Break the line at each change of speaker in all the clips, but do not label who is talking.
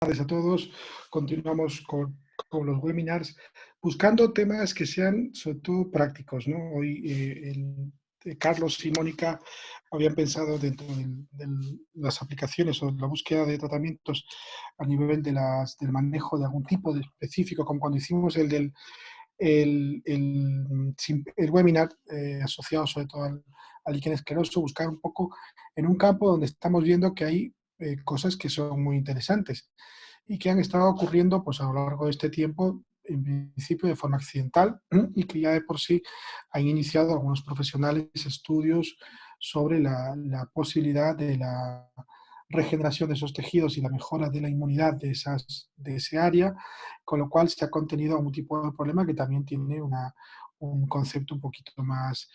Tardes a todos. Continuamos con los webinars, buscando temas que sean sobre todo prácticos, ¿no? Hoy Carlos y Mónica habían pensado dentro de las aplicaciones o la búsqueda de tratamientos a nivel del manejo de algún tipo de específico, como cuando hicimos el webinar asociado sobre todo al líquen escleroso, buscar un poco en un campo donde estamos viendo que hay cosas que son muy interesantes y que han estado ocurriendo pues, a lo largo de este tiempo, en principio de forma accidental, y que ya de por sí han iniciado algunos profesionales estudios sobre la posibilidad de la regeneración de esos tejidos y la mejora de la inmunidad de ese área, con lo cual se ha contenido algún tipo de problema que también tiene un concepto un poquito más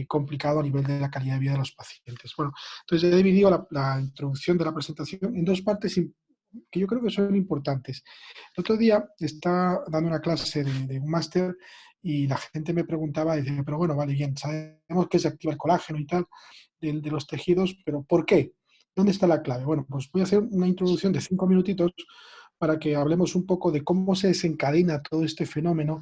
complicado a nivel de la calidad de vida de los pacientes. Bueno, entonces he dividido la introducción de la presentación en dos partes que yo creo que son importantes. El otro día estaba dando una clase de un máster y la gente me preguntaba, decía, pero bueno, vale, bien, sabemos que se activa el colágeno y tal de los tejidos, pero ¿por qué? ¿Dónde está la clave? Bueno, pues voy a hacer una introducción de 5 minutitos para que hablemos un poco de cómo se desencadena todo este fenómeno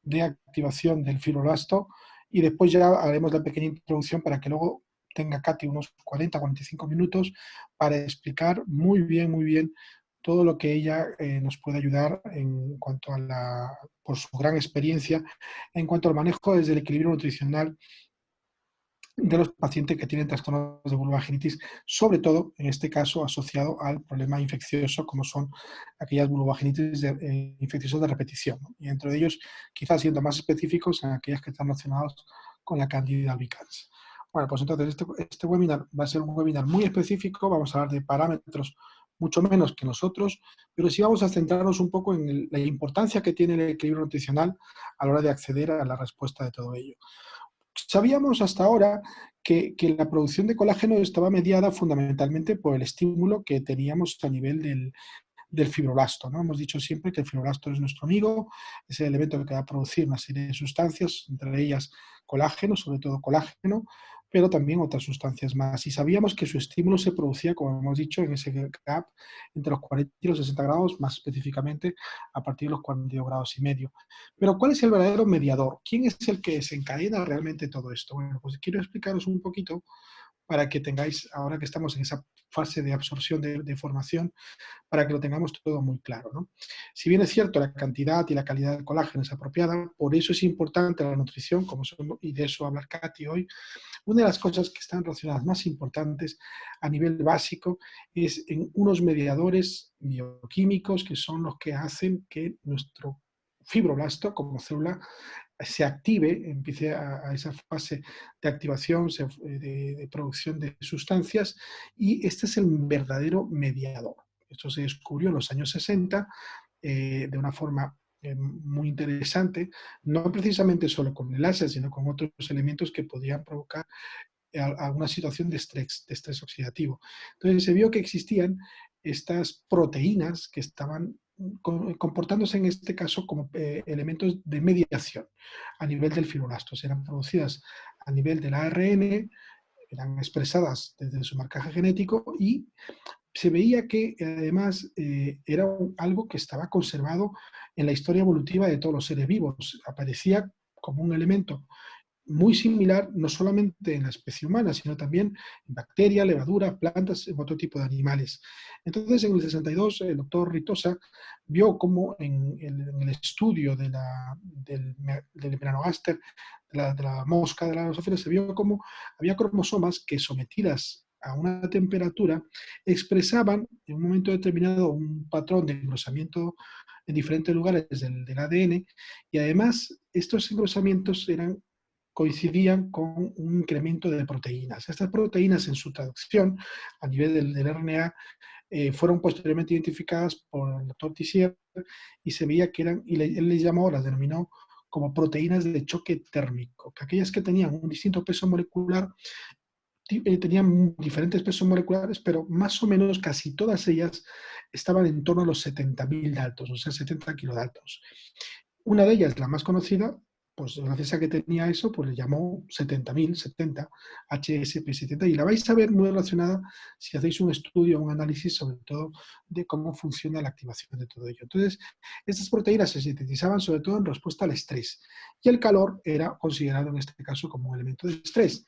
de activación del fibroblasto y después ya haremos la pequeña introducción para que luego tenga Katy unos 40-45 minutos para explicar muy bien todo lo que ella nos puede ayudar en cuanto a por su gran experiencia, en cuanto al manejo desde el equilibrio nutricional de los pacientes que tienen trastornos de vulvovaginitis, sobre todo, en este caso, asociado al problema infeccioso, como son aquellas vulvovaginitis infecciosas de repetición, ¿no? Y entre ellos, quizás siendo más específicos, en aquellas que están relacionadas con la Candida albicans. Bueno, pues entonces este webinar va a ser un webinar muy específico, vamos a hablar de parámetros mucho menos que nosotros, pero sí vamos a centrarnos un poco en la importancia que tiene el equilibrio nutricional a la hora de acceder a la respuesta de todo ello. Sabíamos hasta ahora que la producción de colágeno estaba mediada fundamentalmente por el estímulo que teníamos a nivel del fibroblasto, ¿no? Hemos dicho siempre que el fibroblasto es nuestro amigo, es el elemento que va a producir una serie de sustancias, entre ellas colágeno, sobre todo colágeno, pero también otras sustancias más. Y sabíamos que su estímulo se producía, como hemos dicho, en ese gap entre los 40 y los 60 grados, más específicamente a partir de los 42 grados y medio. Pero ¿cuál es el verdadero mediador? ¿Quién es el que desencadena realmente todo esto? Bueno, pues quiero explicaros un poquito para que tengáis, ahora que estamos en esa fase de absorción de información, para que lo tengamos todo muy claro, ¿no? Si bien es cierto, la cantidad y la calidad del colágeno es apropiada, por eso es importante la nutrición, y de eso va a hablar Katy hoy. Una de las cosas que están relacionadas más importantes a nivel básico es en unos mediadores bioquímicos que son los que hacen que nuestro fibroblasto como célula se active, empiece a esa fase de activación, de producción de sustancias, y este es el verdadero mediador. Esto se descubrió en los años 60 de una forma muy interesante, no precisamente solo con el láser, sino con otros elementos que podían provocar alguna situación de estrés oxidativo. Entonces se vio que existían estas proteínas que estaban comportándose en este caso como elementos de mediación a nivel del fibroblasto. Eran producidas a nivel del ARN, eran expresadas desde su marcaje genético y se veía que además era algo que estaba conservado en la historia evolutiva de todos los seres vivos. Aparecía como un elemento muy similar, no solamente en la especie humana, sino también en bacterias, levaduras, plantas, en otro tipo de animales. Entonces, en el 62, el doctor Ritosa vio cómo en el estudio del melanogaster, de la mosca de la drosófila, se vio cómo había cromosomas que sometidas a una temperatura expresaban en un momento determinado un patrón de engrosamiento en diferentes lugares del ADN, y además estos engrosamientos coincidían con un incremento de proteínas. Estas proteínas en su traducción a nivel del RNA fueron posteriormente identificadas por el doctor Tissier y se veía que eran, él les llamó, las denominó como proteínas de choque térmico, que aquellas que tenían un distinto peso molecular tenían diferentes pesos moleculares, pero más o menos casi todas ellas estaban en torno a los 70.000 daltons, o sea, 70 kilodaltons. Una de ellas, la más conocida, pues gracias a que tenía eso, pues le llamó 70.070, HSP70, y la vais a ver muy relacionada si hacéis un estudio, un análisis sobre todo de cómo funciona la activación de todo ello. Entonces, estas proteínas se sintetizaban sobre todo en respuesta al estrés, y el calor era considerado en este caso como un elemento de estrés.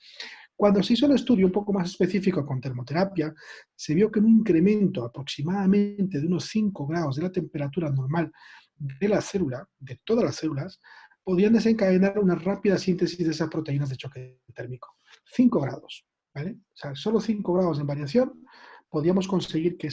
Cuando se hizo el estudio un poco más específico con termoterapia, se vio que un incremento aproximadamente de unos 5 grados de la temperatura normal de la célula, de todas las células, podían desencadenar una rápida síntesis de esas proteínas de choque térmico. 5 grados, ¿vale? O sea, solo 5 grados de variación podíamos conseguir que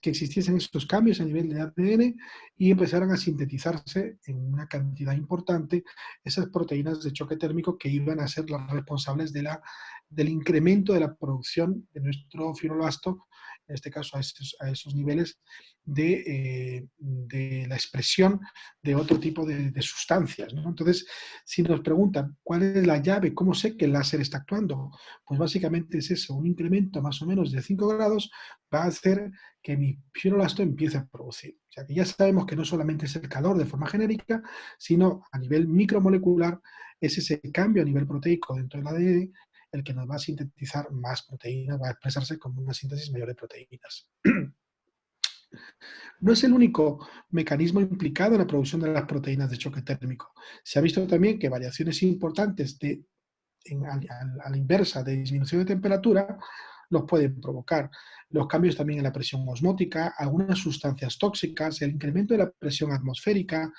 existiesen estos cambios a nivel de ADN y empezaran a sintetizarse en una cantidad importante esas proteínas de choque térmico que iban a ser las responsables del incremento de la producción de nuestro fibroblasto, en este caso a esos niveles de la expresión de otro tipo de sustancias, ¿no? Entonces, si nos preguntan cuál es la llave, cómo sé que el láser está actuando, pues básicamente es eso, un incremento más o menos de 5 grados va a hacer que mi fibroblasto empiece a producir. O sea que ya sabemos que no solamente es el calor de forma genérica, sino a nivel micromolecular es ese cambio a nivel proteico dentro del ADN el que nos va a sintetizar más proteínas, va a expresarse como una síntesis mayor de proteínas. No es el único mecanismo implicado en la producción de las proteínas de choque térmico. Se ha visto también que variaciones importantes a la inversa de disminución de temperatura los pueden provocar. Los cambios también en la presión osmótica, algunas sustancias tóxicas, el incremento de la presión atmosférica,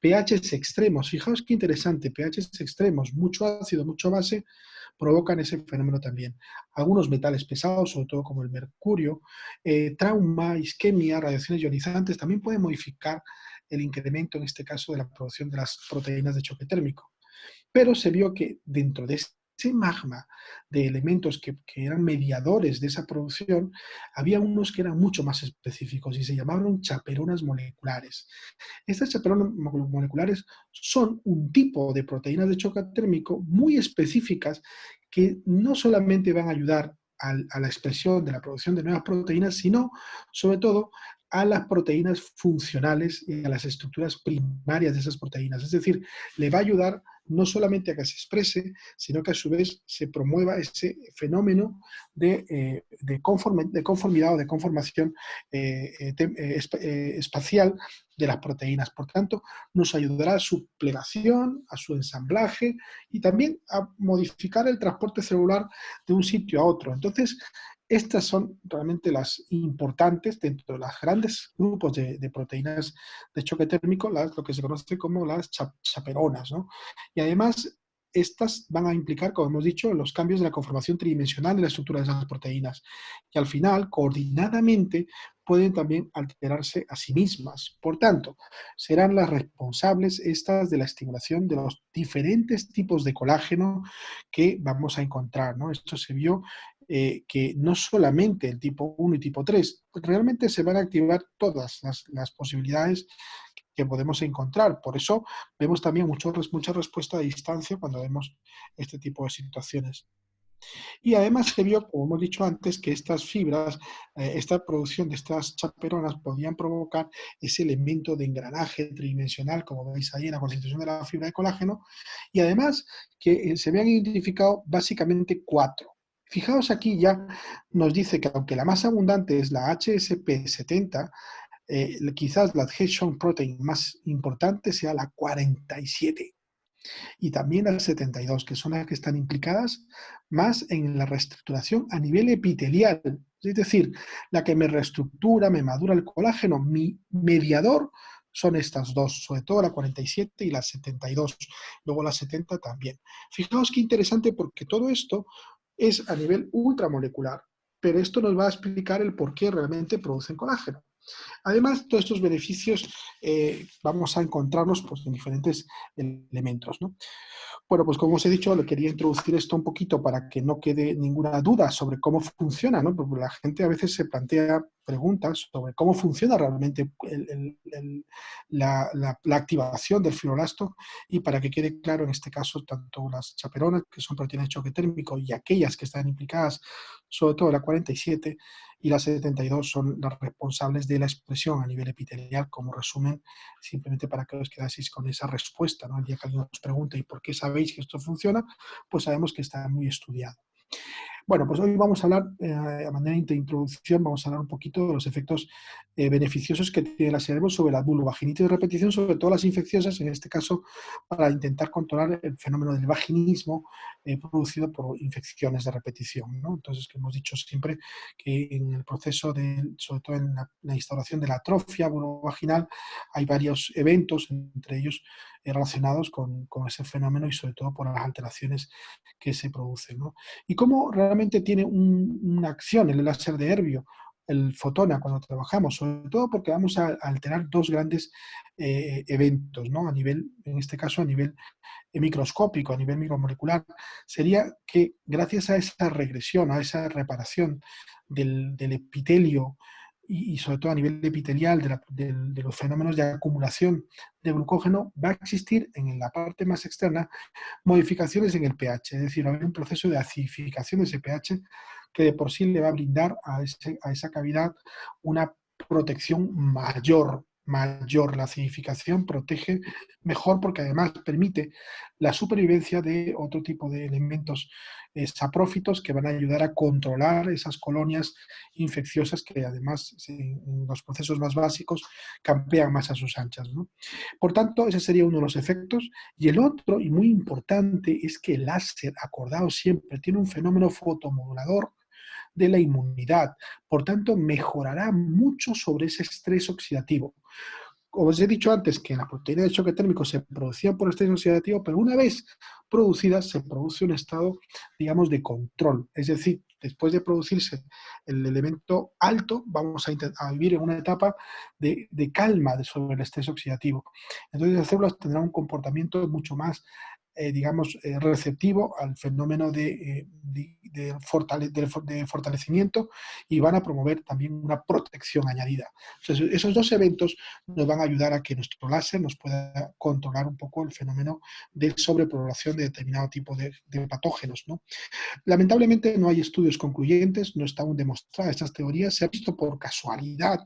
pHs extremos. Fijaos qué interesante, pHs extremos, mucho ácido, mucho base, provocan ese fenómeno también. Algunos metales pesados, sobre todo como el mercurio, trauma, isquemia, radiaciones ionizantes, también pueden modificar el incremento, en este caso, de la producción de las proteínas de choque térmico. Pero se vio que dentro de ese magma de elementos que eran mediadores de esa producción, había unos que eran mucho más específicos y se llamaban chaperonas moleculares. Estas chaperonas moleculares son un tipo de proteínas de choque térmico muy específicas que no solamente van a ayudar a la expresión de la producción de nuevas proteínas, sino sobre todo a las proteínas funcionales y a las estructuras primarias de esas proteínas. Es decir, le va a ayudar no solamente a que se exprese, sino que a su vez se promueva ese fenómeno de conformidad o de conformación espacial de las proteínas. Por tanto, nos ayudará a su plegación, a su ensamblaje y también a modificar el transporte celular de un sitio a otro. Entonces, estas son realmente las importantes dentro de los grandes grupos de proteínas de choque térmico, lo que se conoce como las chaperonas, ¿no? Y además, estas van a implicar, como hemos dicho, los cambios de la conformación tridimensional de la estructura de esas proteínas. Y al final, coordinadamente, pueden también alterarse a sí mismas. Por tanto, serán las responsables estas de la estimulación de los diferentes tipos de colágeno que vamos a encontrar, ¿no? Esto se vio que no solamente el tipo 1 y tipo 3, realmente se van a activar todas las posibilidades que podemos encontrar. Por eso vemos también mucha respuesta a distancia cuando vemos este tipo de situaciones. Y además se vio, como hemos dicho antes, que estas fibras, esta producción de estas chaperonas podían provocar ese elemento de engranaje tridimensional, como veis ahí en la constitución de la fibra de colágeno, y además que se habían identificado básicamente 4. Fijaos aquí ya nos dice que aunque la más abundante es la HSP70, quizás la adhesion protein más importante sea la 47 y también la 72, que son las que están implicadas más en la reestructuración a nivel epitelial. Es decir, la que me reestructura, me madura el colágeno, mi mediador son estas dos, sobre todo la 47 y la 72, luego la 70 también. Fijaos qué interesante porque todo esto es a nivel ultramolecular, pero esto nos va a explicar el por qué realmente producen colágeno. Además, todos estos beneficios vamos a encontrarlos pues, en diferentes elementos, ¿no? Bueno, pues como os he dicho, le quería introducir esto un poquito para que no quede ninguna duda sobre cómo funciona, ¿no? Porque la gente a veces se plantea preguntas sobre cómo funciona realmente la activación del fibroblasto y para que quede claro en este caso tanto las chaperonas, que son proteínas de choque térmico, y aquellas que están implicadas, sobre todo la 47, y las 72 son las responsables de la expresión a nivel epitelial. Como resumen, simplemente para que os quedaseis con esa respuesta, ¿no? El día que alguien nos pregunte ¿y por qué sabéis que esto funciona? Pues sabemos que está muy estudiado. Bueno, pues hoy vamos a hablar, a manera de introducción, vamos a hablar un poquito de los efectos beneficiosos que tiene la cerebro sobre la vulvovaginitis de repetición, sobre todo las infecciosas, en este caso para intentar controlar el fenómeno del vaginismo producido por infecciones de repetición, ¿no? Entonces, que hemos dicho siempre que en el proceso, sobre todo en la instauración de la atrofia vulvovaginal, hay varios eventos, entre ellos relacionados con ese fenómeno y sobre todo por las alteraciones que se producen, ¿no? Y cómo realmente tiene una acción el láser de Erbium, el fotona, cuando trabajamos, sobre todo porque vamos a alterar dos grandes eventos, ¿no? A nivel, en este caso, a nivel microscópico, a nivel micromolecular, sería que gracias a esa regresión, a esa reparación del epitelio y sobre todo a nivel epitelial de los fenómenos de acumulación de glucógeno, va a existir en la parte más externa modificaciones en el pH, es decir, va a haber un proceso de acidificación de ese pH que de por sí le va a brindar a esa cavidad una protección mayor. La acidificación protege mejor porque además permite la supervivencia de otro tipo de elementos saprófitos que van a ayudar a controlar esas colonias infecciosas que además en los procesos más básicos campean más a sus anchas, ¿no? Por tanto, ese sería uno de los efectos. Y el otro, y muy importante, es que el láser, acordado siempre, tiene un fenómeno fotomodulador de la inmunidad. Por tanto, mejorará mucho sobre ese estrés oxidativo. Como os he dicho antes, que las proteínas de choque térmico se producían por estrés oxidativo, pero una vez producidas se produce un estado, digamos, de control. Es decir, después de producirse el elemento alto, vamos a vivir en una etapa de calma sobre el estrés oxidativo. Entonces las células tendrán un comportamiento mucho más digamos, receptivo al fenómeno de fortalecimiento y van a promover también una protección añadida. Entonces, esos dos eventos nos van a ayudar a que nuestro láser nos pueda controlar un poco el fenómeno de sobrepoblación de determinado tipo de patógenos, ¿no? Lamentablemente no hay estudios concluyentes, no está aún demostrada estas teorías, se ha visto por casualidad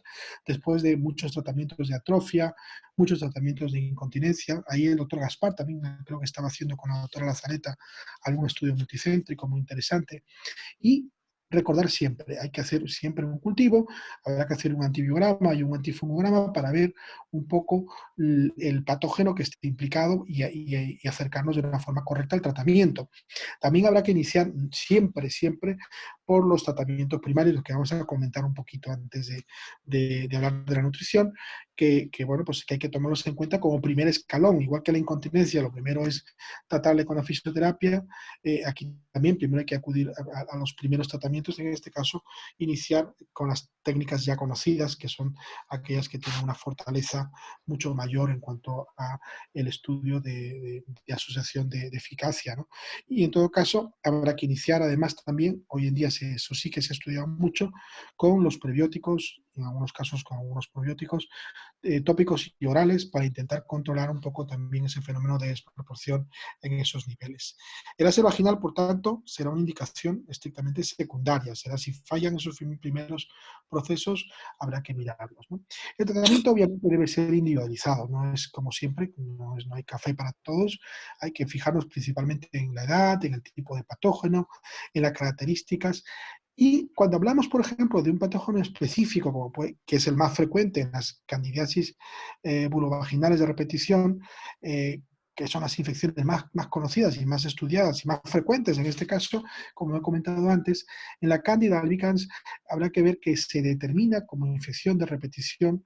después de muchos tratamientos de atrofia, muchos tratamientos de incontinencia. Ahí el doctor Gaspar también creo que estaba haciendo con la doctora Lazareta algún estudio multicéntrico muy interesante. Y recordar siempre, hay que hacer siempre un cultivo, habrá que hacer un antibiograma y un antifungograma para ver un poco el patógeno que esté implicado y acercarnos de una forma correcta al tratamiento. También habrá que iniciar siempre por los tratamientos primarios, los que vamos a comentar un poquito antes de hablar de la nutrición, bueno, pues que hay que tomarlos en cuenta como primer escalón, igual que la incontinencia, lo primero es tratarle con la fisioterapia, aquí también primero hay que acudir a los primeros tratamientos, en este caso iniciar con las técnicas ya conocidas, que son aquellas que tienen una fortaleza mucho mayor en cuanto a el estudio de asociación de eficacia, ¿no? Y en todo caso, habrá que iniciar además también, hoy en día eso sí que se ha estudiado mucho, con los prebióticos, en algunos casos con algunos probióticos, tópicos y orales para intentar controlar un poco también ese fenómeno de desproporción en esos niveles. El ácido vaginal, por tanto, será una indicación estrictamente secundaria, será si fallan esos primeros procesos, habrá que mirarlos, ¿no? El tratamiento obviamente debe ser individualizado, no es como siempre, no hay café para todos, hay que fijarnos principalmente en la edad, en el tipo de patógeno, en las características. Y cuando hablamos, por ejemplo, de un patógeno específico, que es el más frecuente en las candidiasis vulvovaginales de repetición, que son las infecciones más conocidas y más estudiadas y más frecuentes en este caso, como he comentado antes, en la Candida albicans habrá que ver que se determina como infección de repetición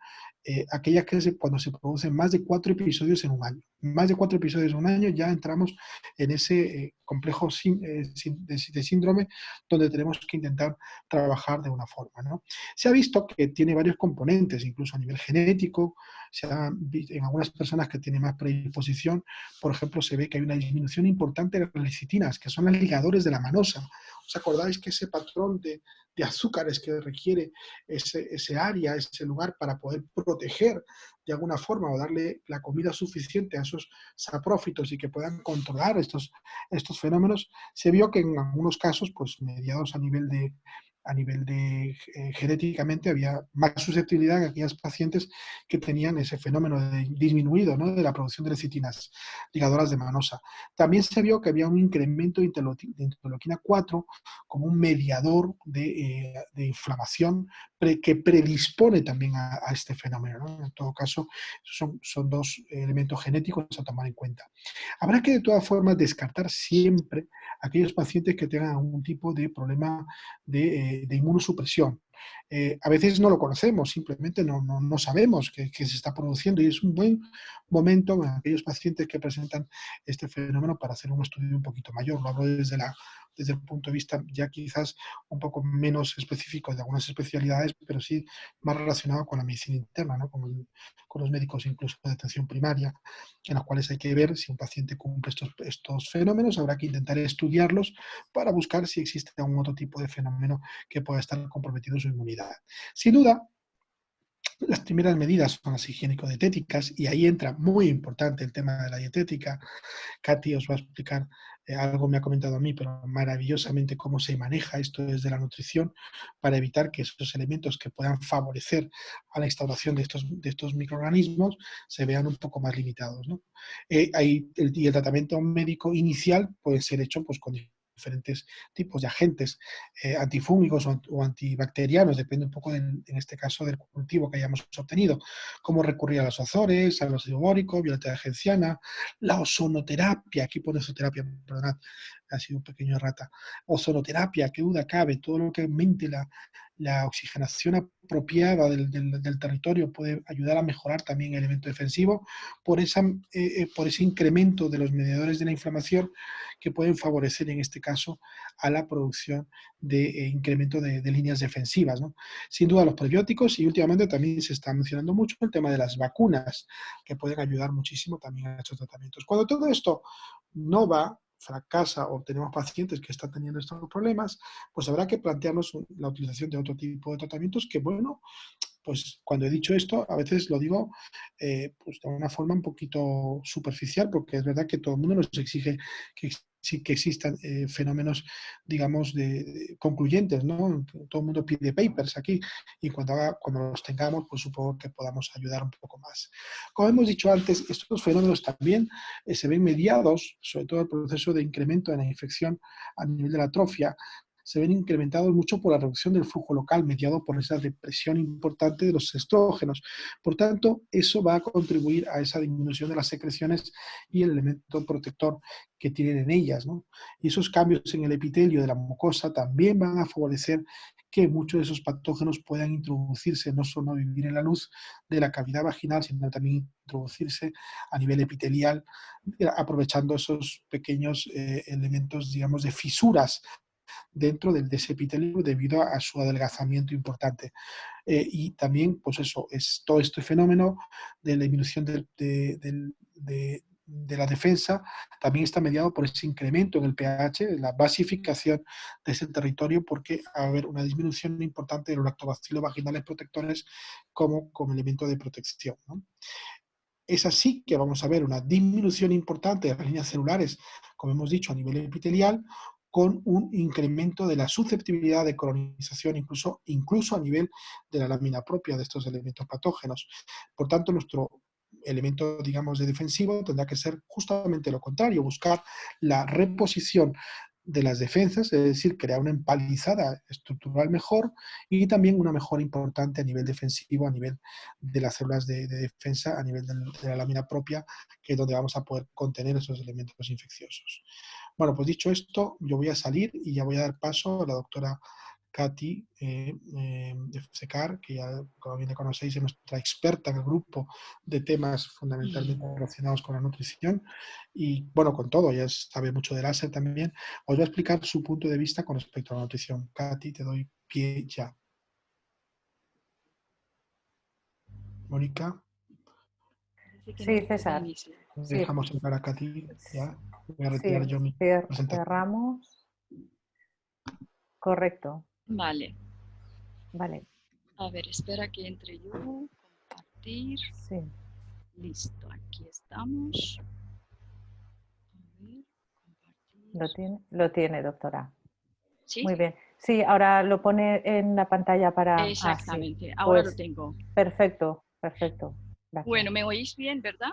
aquellas que cuando se producen más de 4 episodios en un año. Más de 4 episodios en un año ya entramos en ese complejo de síndrome donde tenemos que intentar trabajar de una forma, ¿no? Se ha visto que tiene varios componentes, incluso a nivel genético, en algunas personas que tienen más predisposición, por ejemplo, se ve que hay una disminución importante de las lecitinas, que son los ligadores de la manosa. ¿Os acordáis que ese patrón de azúcares que requiere ese área, ese lugar para poder proteger de alguna forma o darle la comida suficiente a esos saprófitos y que puedan controlar estos fenómenos, se vio que en algunos casos, pues mediados a nivel a nivel de genéticamente había más susceptibilidad en aquellas pacientes que tenían ese fenómeno disminuido, ¿no?, de la producción de lecitinas ligadoras de manosa. También se vio que había un incremento de interleuquina 4 como un mediador de inflamación que predispone también a este fenómeno, ¿no? En todo caso, son dos elementos genéticos a tomar en cuenta. Habrá que de todas formas descartar siempre aquellos pacientes que tengan algún tipo de problema de inmunosupresión. A veces no lo conocemos, simplemente no sabemos que se está produciendo, y es un buen momento en aquellos pacientes que presentan este fenómeno para hacer un estudio un poquito mayor. Lo hablo desde el punto de vista ya quizás un poco menos específico de algunas especialidades, pero sí más relacionado con la medicina interna, ¿no?, con los médicos incluso de atención primaria, en los cuales hay que ver si un paciente cumple estos fenómenos. Habrá que intentar estudiarlos para buscar si existe algún otro tipo de fenómeno que pueda estar comprometiendo su inmunidad. Sin duda, las primeras medidas son las higiénico-dietéticas, y ahí entra muy importante el tema de la dietética. Katy os va a explicar algo, me ha comentado a mí, pero maravillosamente cómo se maneja esto desde la nutrición para evitar que esos elementos que puedan favorecer a la instauración de estos microorganismos se vean un poco más limitados, ¿no? Y el tratamiento médico inicial puede ser hecho pues, con diferentes tipos de agentes antifúngicos o antibacterianos, depende un poco, en este caso, del cultivo que hayamos obtenido, cómo recurrir a los azores, al ácido bórico, violeta de genciana, la ozonoterapia, aquí pone ozonoterapia, perdonad, ha sido un pequeño errata, ozonoterapia, qué duda cabe, todo lo que aumente la oxigenación apropiada del territorio puede ayudar a mejorar también el elemento defensivo por ese incremento de los mediadores de la inflamación que pueden favorecer en este caso a la producción de incremento de líneas defensivas, ¿no? Sin duda los probióticos, y últimamente también se está mencionando mucho el tema de las vacunas, que pueden ayudar muchísimo también a estos tratamientos. Cuando todo esto no va, fracasa, o tenemos pacientes que están teniendo estos problemas, pues habrá que plantearnos la utilización de otro tipo de tratamientos que, bueno, pues cuando he dicho esto, a veces lo digo pues de una forma un poquito superficial, porque es verdad que todo el mundo nos exige que sí que existan fenómenos, digamos, concluyentes, ¿no? Todo el mundo pide papers aquí, y cuando los tengamos, pues supongo que podamos ayudar un poco más. Como hemos dicho antes, estos fenómenos también se ven mediados, sobre todo el proceso de incremento de la infección a nivel de la atrofia, se ven incrementados mucho por la reducción del flujo local mediado por esa depresión importante de los estrógenos. Por tanto, eso va a contribuir a esa disminución de las secreciones y el elemento protector que tienen en ellas, ¿no? Y esos cambios en el epitelio de la mucosa también van a favorecer que muchos de esos patógenos puedan introducirse, no solo vivir en la luz de la cavidad vaginal, sino también introducirse a nivel epitelial, aprovechando esos pequeños elementos, digamos, de fisuras dentro de ese epitelio debido a su adelgazamiento importante. Y también, pues eso, es todo este fenómeno de la disminución de la defensa, también está mediado por ese incremento en el pH, la basificación de ese territorio, porque va a haber una disminución importante de los lactobacilos vaginales protectores como elemento de protección, ¿no? Es así que vamos a ver una disminución importante de las líneas celulares, como hemos dicho, a nivel epitelial, con un incremento de la susceptibilidad de colonización, incluso a nivel de la lámina propia de estos elementos patógenos. Por tanto, nuestro elemento, digamos, de defensivo tendrá que ser justamente lo contrario, buscar la reposición de las defensas, es decir, crear una empalizada estructural mejor, y también una mejora importante a nivel defensivo, a nivel de las células de defensa, a nivel de la lámina propia, que es donde vamos a poder contener esos elementos infecciosos. Bueno, pues dicho esto, yo voy a salir y ya voy a dar paso a la doctora Katy de FCCAR, que ya, como bien le conocéis, es nuestra experta en el grupo de temas fundamentalmente relacionados con la nutrición, y bueno, con todo, ella sabe mucho de láser también. Os va a explicar su punto de vista con respecto a la nutrición. Katy, te doy pie ya. Mónica,
Parece que no
Sí,
puede
César.
iniciar.
Sí,
dejamos entrar a Katy ya. Voy a
sí,
retirar yo mi presentación.
cerramos. Correcto.
Vale.
Vale.
A ver, espera que entre yo. Compartir.
Sí.
Listo, aquí estamos. A ver, compartir.
Lo tiene, doctora.
¿Sí?
Muy bien. Sí, ahora lo pone en la pantalla para... sí.
Exactamente, ahora lo
Pues
tengo.
perfecto, perfecto. Gracias.
Bueno, ¿me oís bien, verdad?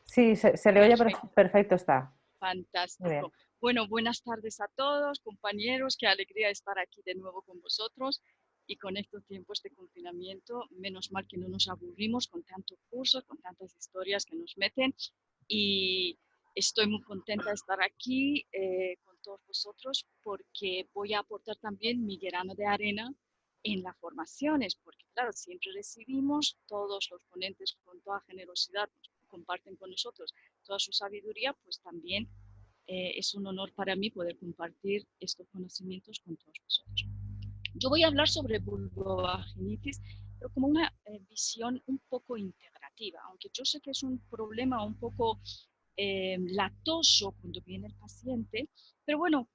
Sí, se le oye
Perfecto.
perfecto está.
Fantástico. Bueno, buenas tardes a todos, compañeros. Qué alegría estar aquí de nuevo con vosotros. Y con estos tiempos de confinamiento, menos mal que no nos aburrimos con tantos cursos, con tantas historias que nos meten. Y estoy muy contenta de estar aquí con todos vosotros porque voy a aportar también mi grano de arena en las formaciones, porque claro, siempre recibimos, todos los ponentes con toda generosidad comparten con nosotros toda su sabiduría, pues también es un honor para mí poder compartir estos conocimientos con todos vosotros. Yo voy a hablar sobre vulvovaginitis, pero como una visión un poco integrativa, aunque yo sé que es un problema un poco latoso cuando viene el paciente, pero bueno,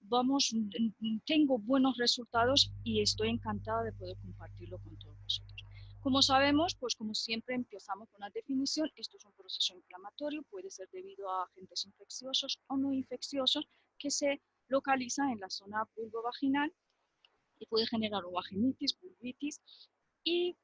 tengo buenos resultados y estoy encantada de poder compartirlo con todos vosotros. Como sabemos, pues como siempre empezamos con la definición, esto es un proceso inflamatorio, puede ser debido a agentes infecciosos o no infecciosos que se localizan en la zona vulvovaginal y puede generar vaginitis, vulvitis y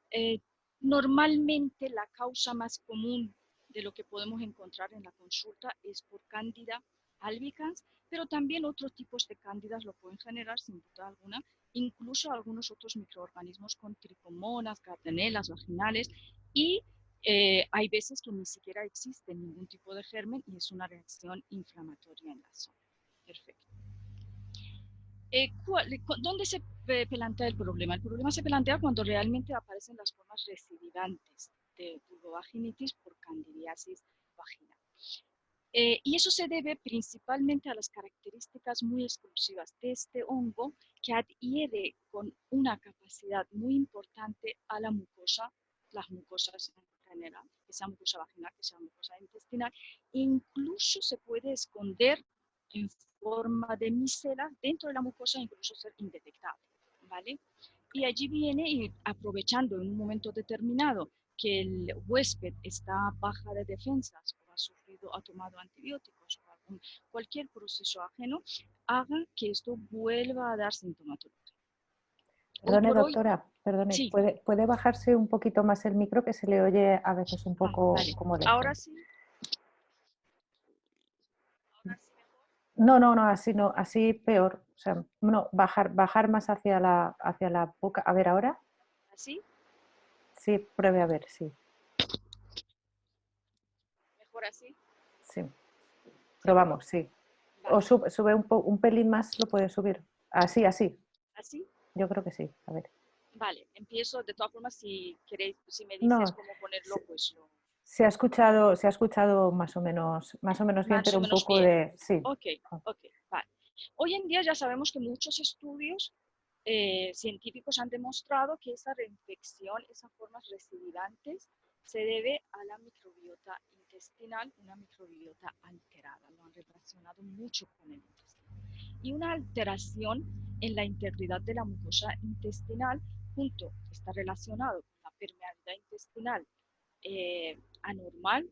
normalmente la causa más común de lo que podemos encontrar en la consulta es por Candida albicans, pero también otros tipos de cándidas lo pueden generar sin duda alguna, incluso algunos otros microorganismos con tricomonas, gardanelas vaginales y hay veces que ni siquiera existe ningún tipo de germen y es una reacción inflamatoria en la zona. Perfecto. ¿Dónde se plantea el problema? El problema se plantea cuando realmente aparecen las formas recidivantes de vulvovaginitis por candidiasis vaginal. Y eso se debe principalmente a las características muy exclusivas de este hongo que adhiere con una capacidad muy importante a la mucosa, las mucosas en general, que sea mucosa vaginal, que sea mucosa intestinal, e incluso se puede esconder en forma de micela dentro de la mucosa, incluso ser indetectable, ¿vale? Y allí viene, y aprovechando en un momento determinado que el huésped está baja de defensas o ha sufrido, ha tomado antibióticos o cualquier proceso ajeno, haga que esto vuelva a dar sintomatología.
Perdone, doctora, perdone,
sí.
¿puede bajarse un poquito más el micro, que se le oye a veces un poco
vale.
como lento?
Ahora sí.
No, así no, así peor. O sea, no, bajar más hacia la boca. A ver, ¿ahora?
¿Así?
Sí, pruebe a ver, sí.
¿Mejor así?
Sí. Probamos, sí. Vale. O sube un pelín más, lo puede subir. Así.
¿Así?
Yo creo que sí. A ver.
Vale, empiezo. De todas formas, si queréis, si me dices cómo ponerlo, pues lo...
Se ha escuchado más o menos bien, pero un poco
bien.
de... Sí.
Ok, vale. Hoy en día ya sabemos que muchos estudios científicos han demostrado que esa reinfección, esas formas recidivantes, se debe a la microbiota intestinal, una microbiota alterada. Lo han relacionado mucho con el intestino. Y una alteración en la integridad de la mucosa intestinal está relacionado con la permeabilidad intestinal anormal,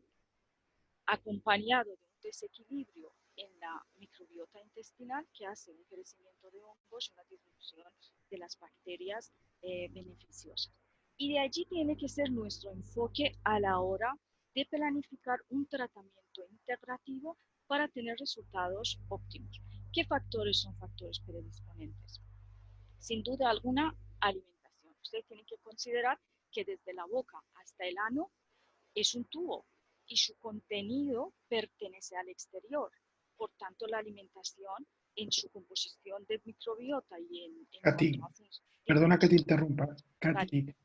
acompañado de un desequilibrio en la microbiota intestinal que hace un crecimiento de hongos y una disminución de las bacterias beneficiosas. Y de allí tiene que ser nuestro enfoque a la hora de planificar un tratamiento integrativo para tener resultados óptimos. ¿Qué factores son factores predisponentes? Sin duda alguna, alimentación. Ustedes tienen que considerar que desde la boca hasta el ano es un tubo y su contenido pertenece al exterior. Por tanto, la alimentación en su composición de microbiota y en
Katy,
cuanto a función.
Perdona que te interrumpa. Katy, vale.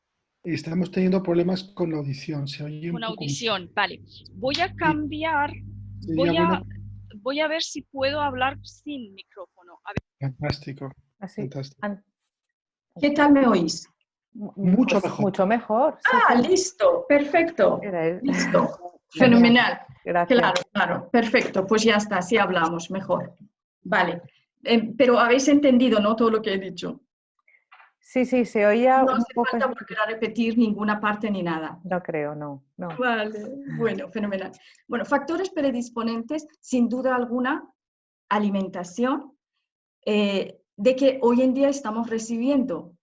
Estamos teniendo problemas con la audición. Se oye
con
un poco
audición,
mucho.
Vale. Voy a cambiar. Voy a ver si puedo hablar sin micrófono. A ver.
Fantástico.
Así.
Fantástico.
¿Qué tal me oís?
Mucho mejor.
Mucho mejor.
Sí. Listo, perfecto. Listo, fenomenal.
Gracias.
Claro, perfecto. Pues ya está, así hablamos mejor. Vale, pero habéis entendido, ¿no? Todo lo que he dicho.
Sí, se oía
no
un
hace
poco...
falta volver a repetir ninguna parte ni nada.
No creo, no.
Vale, bueno, fenomenal. Bueno, factores predisponentes, sin duda alguna, alimentación, de que hoy en día estamos recibiendo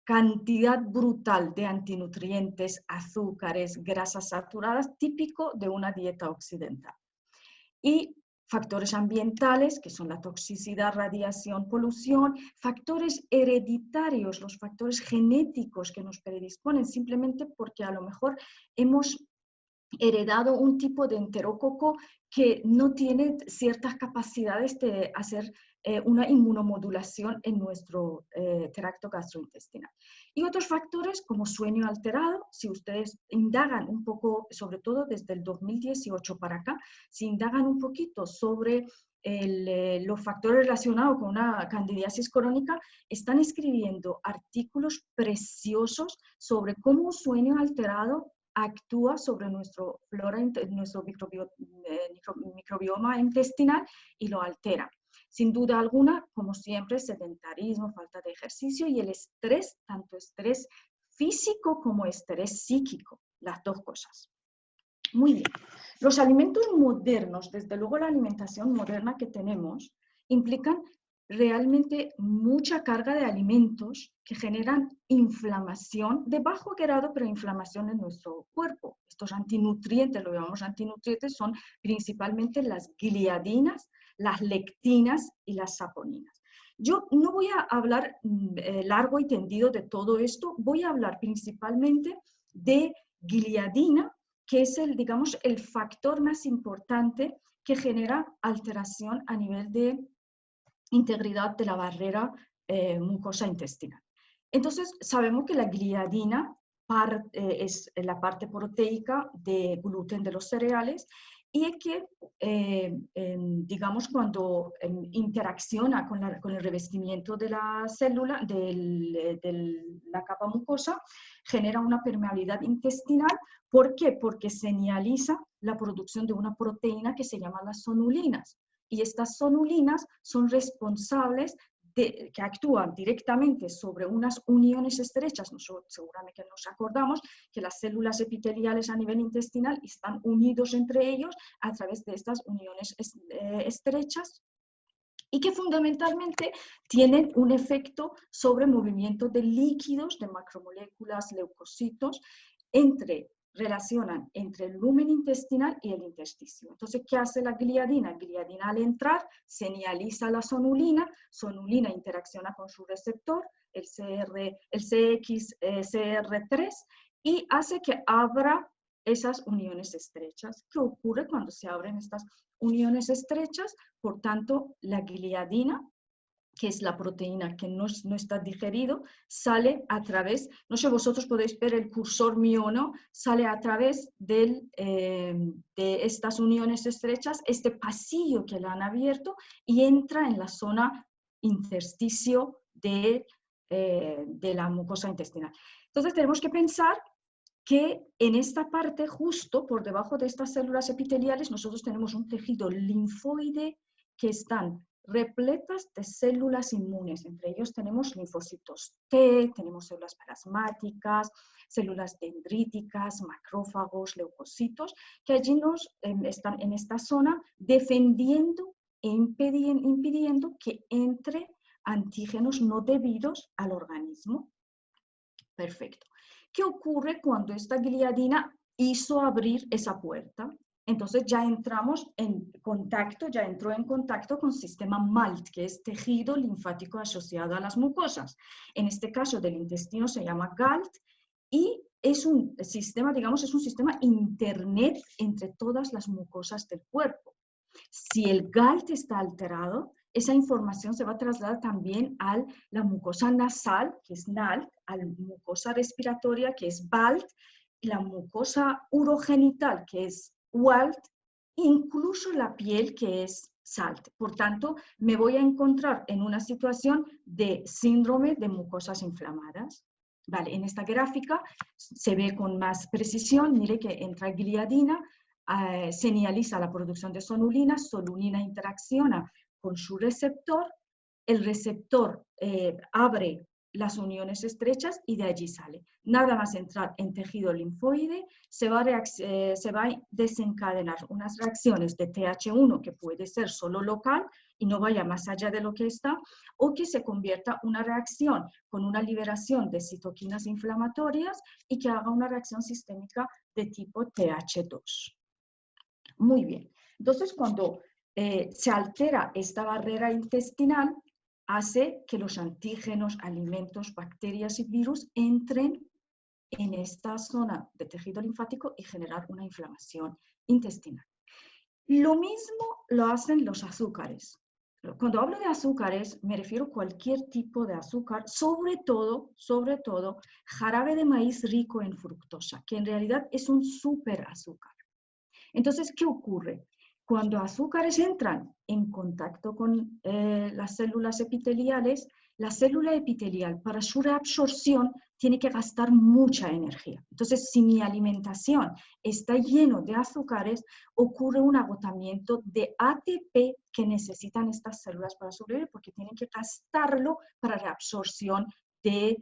cantidad brutal de antinutrientes, azúcares, grasas saturadas, típico de una dieta occidental. Y factores ambientales, que son la toxicidad, radiación, polución, factores hereditarios, los factores genéticos que nos predisponen simplemente porque a lo mejor hemos heredado un tipo de enterococo que no tiene ciertas capacidades de hacer una inmunomodulación en nuestro tracto gastrointestinal. Y otros factores como sueño alterado, si ustedes indagan un poco, sobre todo desde el 2018 para acá, si indagan un poquito sobre los factores relacionados con una candidiasis crónica, están escribiendo artículos preciosos sobre cómo un sueño alterado actúa sobre nuestro microbioma intestinal y lo altera. Sin duda alguna, como siempre, sedentarismo, falta de ejercicio y el estrés, tanto estrés físico como estrés psíquico, las dos cosas. Muy bien. Los alimentos modernos, desde luego la alimentación moderna que tenemos, implican realmente mucha carga de alimentos que generan inflamación de bajo grado, pero inflamación en nuestro cuerpo. Estos antinutrientes, lo llamamos antinutrientes, son principalmente las gliadinas, las lectinas y las saponinas. Yo no voy a hablar largo y tendido de todo esto, voy a hablar principalmente de gliadina, que es digamos, el factor más importante que genera alteración a nivel de integridad de la barrera mucosa intestinal. Entonces, sabemos que la gliadina es la parte proteica de gluten de los cereales y es que, digamos, cuando interacciona con el revestimiento de la célula, de la capa mucosa, genera una permeabilidad intestinal. ¿Por qué? Porque señaliza la producción de una proteína que se llama las sonulinas. Y estas sonulinas son responsables que actúan directamente sobre unas uniones estrechas. Nosotros seguramente nos acordamos que las células epiteliales a nivel intestinal están unidos entre ellos a través de estas uniones estrechas y que fundamentalmente tienen un efecto sobre movimiento de líquidos, de macromoléculas, leucocitos, relacionan entre el lumen intestinal y el intersticio. Entonces, ¿qué hace la gliadina? Gliadina al entrar señaliza la sonulina, sonulina interacciona con su receptor, el CXCR3, y hace que abra esas uniones estrechas. ¿Qué ocurre cuando se abren estas uniones estrechas? Por tanto, la gliadina, que es la proteína que no está digerido, sale a través, no sé, vosotros podéis ver el cursor mío o no, sale a través de estas uniones estrechas, este pasillo que la han abierto y entra en la zona intersticio de la mucosa intestinal. Entonces tenemos que pensar que en esta parte, justo por debajo de estas células epiteliales, nosotros tenemos un tejido linfoide que están repletas de células inmunes. Entre ellos tenemos linfocitos T, tenemos células plasmáticas, células dendríticas, macrófagos, leucocitos, que allí están en esta zona defendiendo e impidiendo que entre antígenos no debidos al organismo. Perfecto. ¿Qué ocurre cuando esta gliadina hizo abrir esa puerta? Entonces ya entramos en contacto, ya entró en contacto con sistema MALT, que es tejido linfático asociado a las mucosas. En este caso del intestino se llama GALT y es un sistema, digamos, es un sistema internet entre todas las mucosas del cuerpo. Si el GALT está alterado, esa información se va a trasladar también a la mucosa nasal, que es NALT, a la mucosa respiratoria, que es BALT, la mucosa urogenital, que es WALT, incluso la piel, que es SALT. Por tanto, me voy a encontrar en una situación de síndrome de mucosas inflamadas. Vale, en esta gráfica se ve con más precisión, mire que entra gliadina, señaliza la producción de sonulina, sonulina interacciona con su receptor, el receptor abre las uniones estrechas y de allí sale. Nada más entrar en tejido linfoide, se va a desencadenar unas reacciones de TH1 que puede ser solo local y no vaya más allá de lo que está, o que se convierta una reacción con una liberación de citoquinas inflamatorias y que haga una reacción sistémica de tipo TH2. Muy bien. Entonces, cuando se altera esta barrera intestinal, hace que los antígenos, alimentos, bacterias y virus entren en esta zona de tejido linfático y generar una inflamación intestinal. Lo mismo lo hacen los azúcares. Cuando hablo de azúcares, me refiero a cualquier tipo de azúcar, sobre todo, jarabe de maíz rico en fructosa, que en realidad es un superazúcar. Entonces, ¿qué ocurre? Cuando azúcares entran en contacto con las células epiteliales, la célula epitelial para su reabsorción tiene que gastar mucha energía. Entonces, si mi alimentación está lleno de azúcares, ocurre un agotamiento de ATP que necesitan estas células para sobrevivir porque tienen que gastarlo para reabsorción de,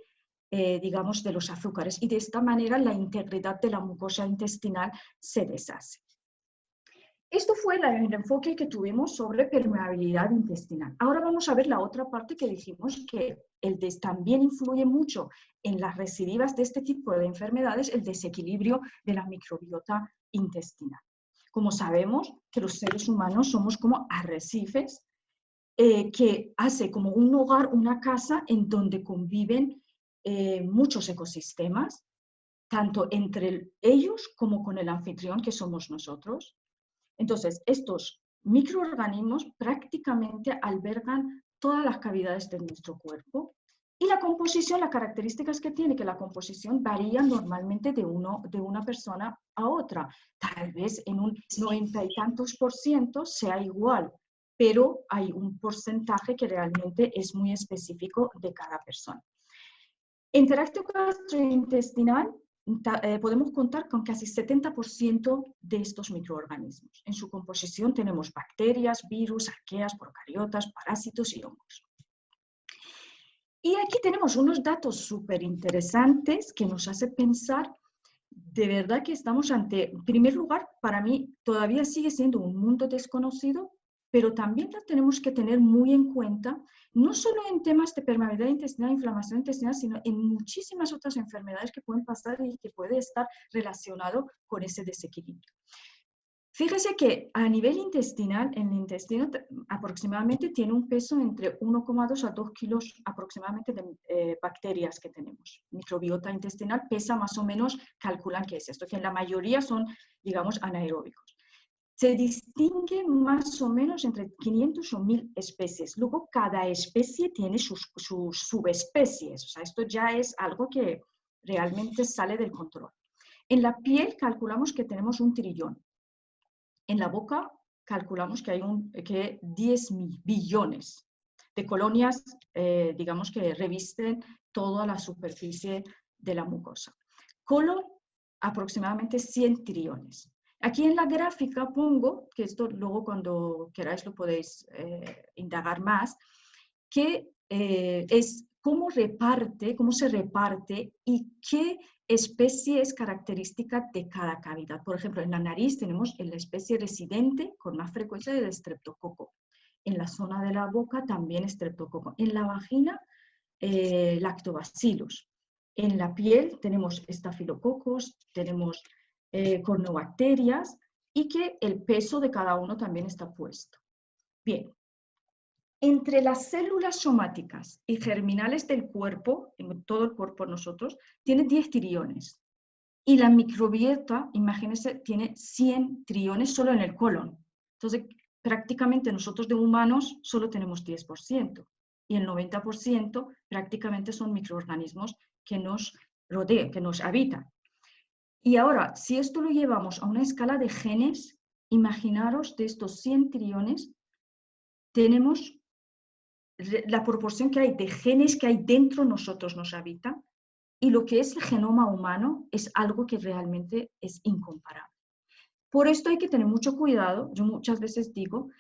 digamos, de los azúcares. Y de esta manera la integridad de la mucosa intestinal se deshace. Esto fue el enfoque que tuvimos sobre permeabilidad intestinal. Ahora vamos a ver la otra parte que dijimos que también influye mucho en las recidivas de este tipo de enfermedades, el desequilibrio de la microbiota intestinal. Como sabemos que los seres humanos somos como arrecifes que hace como un hogar, una casa en donde conviven muchos ecosistemas, tanto entre ellos como con el anfitrión que somos nosotros. Entonces, estos microorganismos prácticamente albergan todas las cavidades de nuestro cuerpo y la composición, las características que tiene, que la composición varía normalmente de una persona a otra. Tal vez en un 90 y tantos % sea igual, pero hay un porcentaje que realmente es muy específico de cada persona. En tracto gastrointestinal, podemos contar con casi 70% de estos microorganismos. En su composición tenemos bacterias, virus, arqueas, procariotas, parásitos y hongos. Y aquí tenemos unos datos súper interesantes que nos hace pensar de verdad que estamos ante, en primer lugar, para mí todavía sigue siendo un mundo desconocido, pero también lo tenemos que tener muy en cuenta, no solo en temas de permeabilidad intestinal, inflamación intestinal, sino en muchísimas otras enfermedades que pueden pasar y que puede estar relacionado con ese desequilibrio. Fíjese que a nivel intestinal, el intestino aproximadamente tiene un peso entre 1,2 a 2 kilos aproximadamente de bacterias que tenemos. Microbiota intestinal pesa más o menos, calculan que es esto, que la mayoría son, digamos, anaeróbicos. Se distingue más o menos entre 500 o 1000 especies. Luego, cada especie tiene sus subespecies. O sea, esto ya es algo que realmente sale del control. En la piel calculamos que tenemos 1 trillón. En la boca calculamos que hay 10 billones de colonias, digamos, que revisten toda la superficie de la mucosa. Colon, aproximadamente 100 trillones. Aquí en la gráfica pongo, que esto luego cuando queráis lo podéis indagar más, que es cómo se reparte y qué especie es característica de cada cavidad. Por ejemplo, en la nariz tenemos la especie residente con más frecuencia de Streptococo. En la zona de la boca también Streptococo. En la vagina, Lactobacillus. En la piel tenemos estafilococos, tenemos cornobacterias y que el peso de cada uno también está puesto. Bien. Entre las células somáticas y germinales del cuerpo, en todo el cuerpo nosotros, tiene 10 trillones. Y la microbiota, imagínense, tiene 100 trillones solo en el colon. Entonces, prácticamente nosotros de humanos solo tenemos 10%. Y el 90% prácticamente son microorganismos que nos rodean, que nos habitan. Y ahora, si esto lo llevamos a una escala de genes, imaginaros de estos 100 trillones, tenemos la proporción que hay de genes que hay dentro de nosotros nos habita, y lo que es el genoma humano es algo que realmente es incomparable. Por esto hay que tener mucho cuidado. Yo muchas veces digo,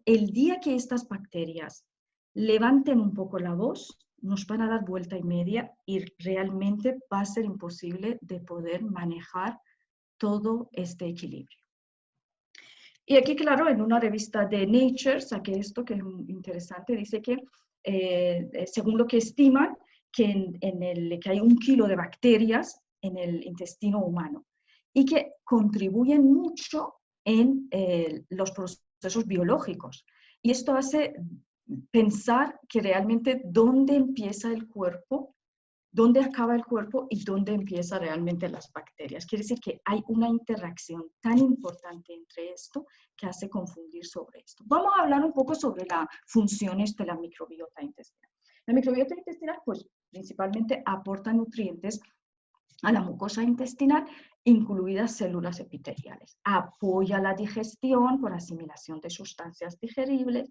el día que estas bacterias levanten un poco la voz, nos van a dar vuelta y media y realmente va a ser imposible de poder manejar todo este equilibrio. Y aquí, claro, en una revista de Nature, saqué esto que es interesante, dice que según lo que estiman, que hay 1 kilo de bacterias en el intestino humano y que contribuyen mucho en los procesos biológicos. Y esto hace pensar que realmente dónde empieza el cuerpo, dónde acaba el cuerpo y dónde empiezan realmente las bacterias. Quiere decir que hay una interacción tan importante entre esto que hace confundir sobre esto. Vamos a hablar un poco sobre las funciones de la microbiota intestinal. La microbiota intestinal, pues, principalmente aporta nutrientes a la mucosa intestinal, incluidas células epiteliales. Apoya la digestión por asimilación de sustancias digeribles,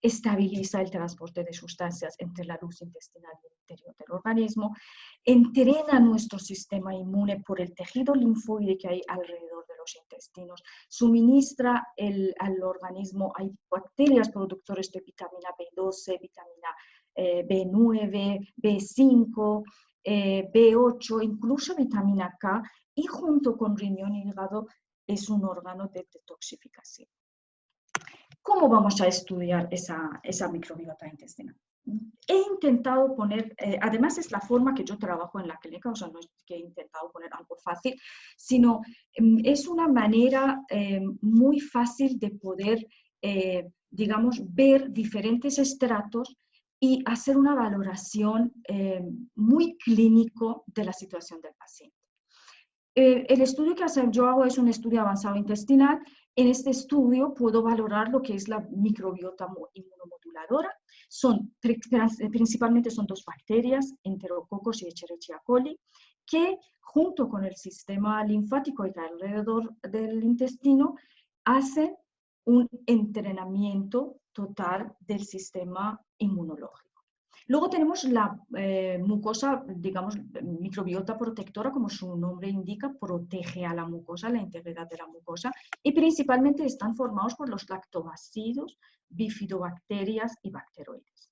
estabiliza el transporte de sustancias entre la luz intestinal y el interior del organismo, entrena nuestro sistema inmune por el tejido linfoide que hay alrededor de los intestinos, suministra al organismo, hay bacterias productores de vitamina B12, vitamina B9, B5, B8, incluso vitamina K, y junto con riñón y hígado es un órgano de detoxificación. ¿Cómo vamos a estudiar esa microbiota intestinal? He intentado poner, además es la forma que yo trabajo en la clínica, o sea, no es que he intentado poner algo fácil, sino es una manera muy fácil de poder, digamos, ver diferentes estratos y hacer una valoración muy clínico de la situación del paciente. El estudio que yo hago es un estudio avanzado intestinal. En este estudio puedo valorar lo que es la microbiota inmunomoduladora. Principalmente son 2 bacterias, Enterococos y Escherichia coli, que junto con el sistema linfático y alrededor del intestino hacen un entrenamiento total del sistema inmunológico. Luego tenemos la mucosa, digamos, microbiota protectora, como su nombre indica, protege a la mucosa, la integridad de la mucosa, y principalmente están formados por los lactobacilos, bifidobacterias y bacteroides.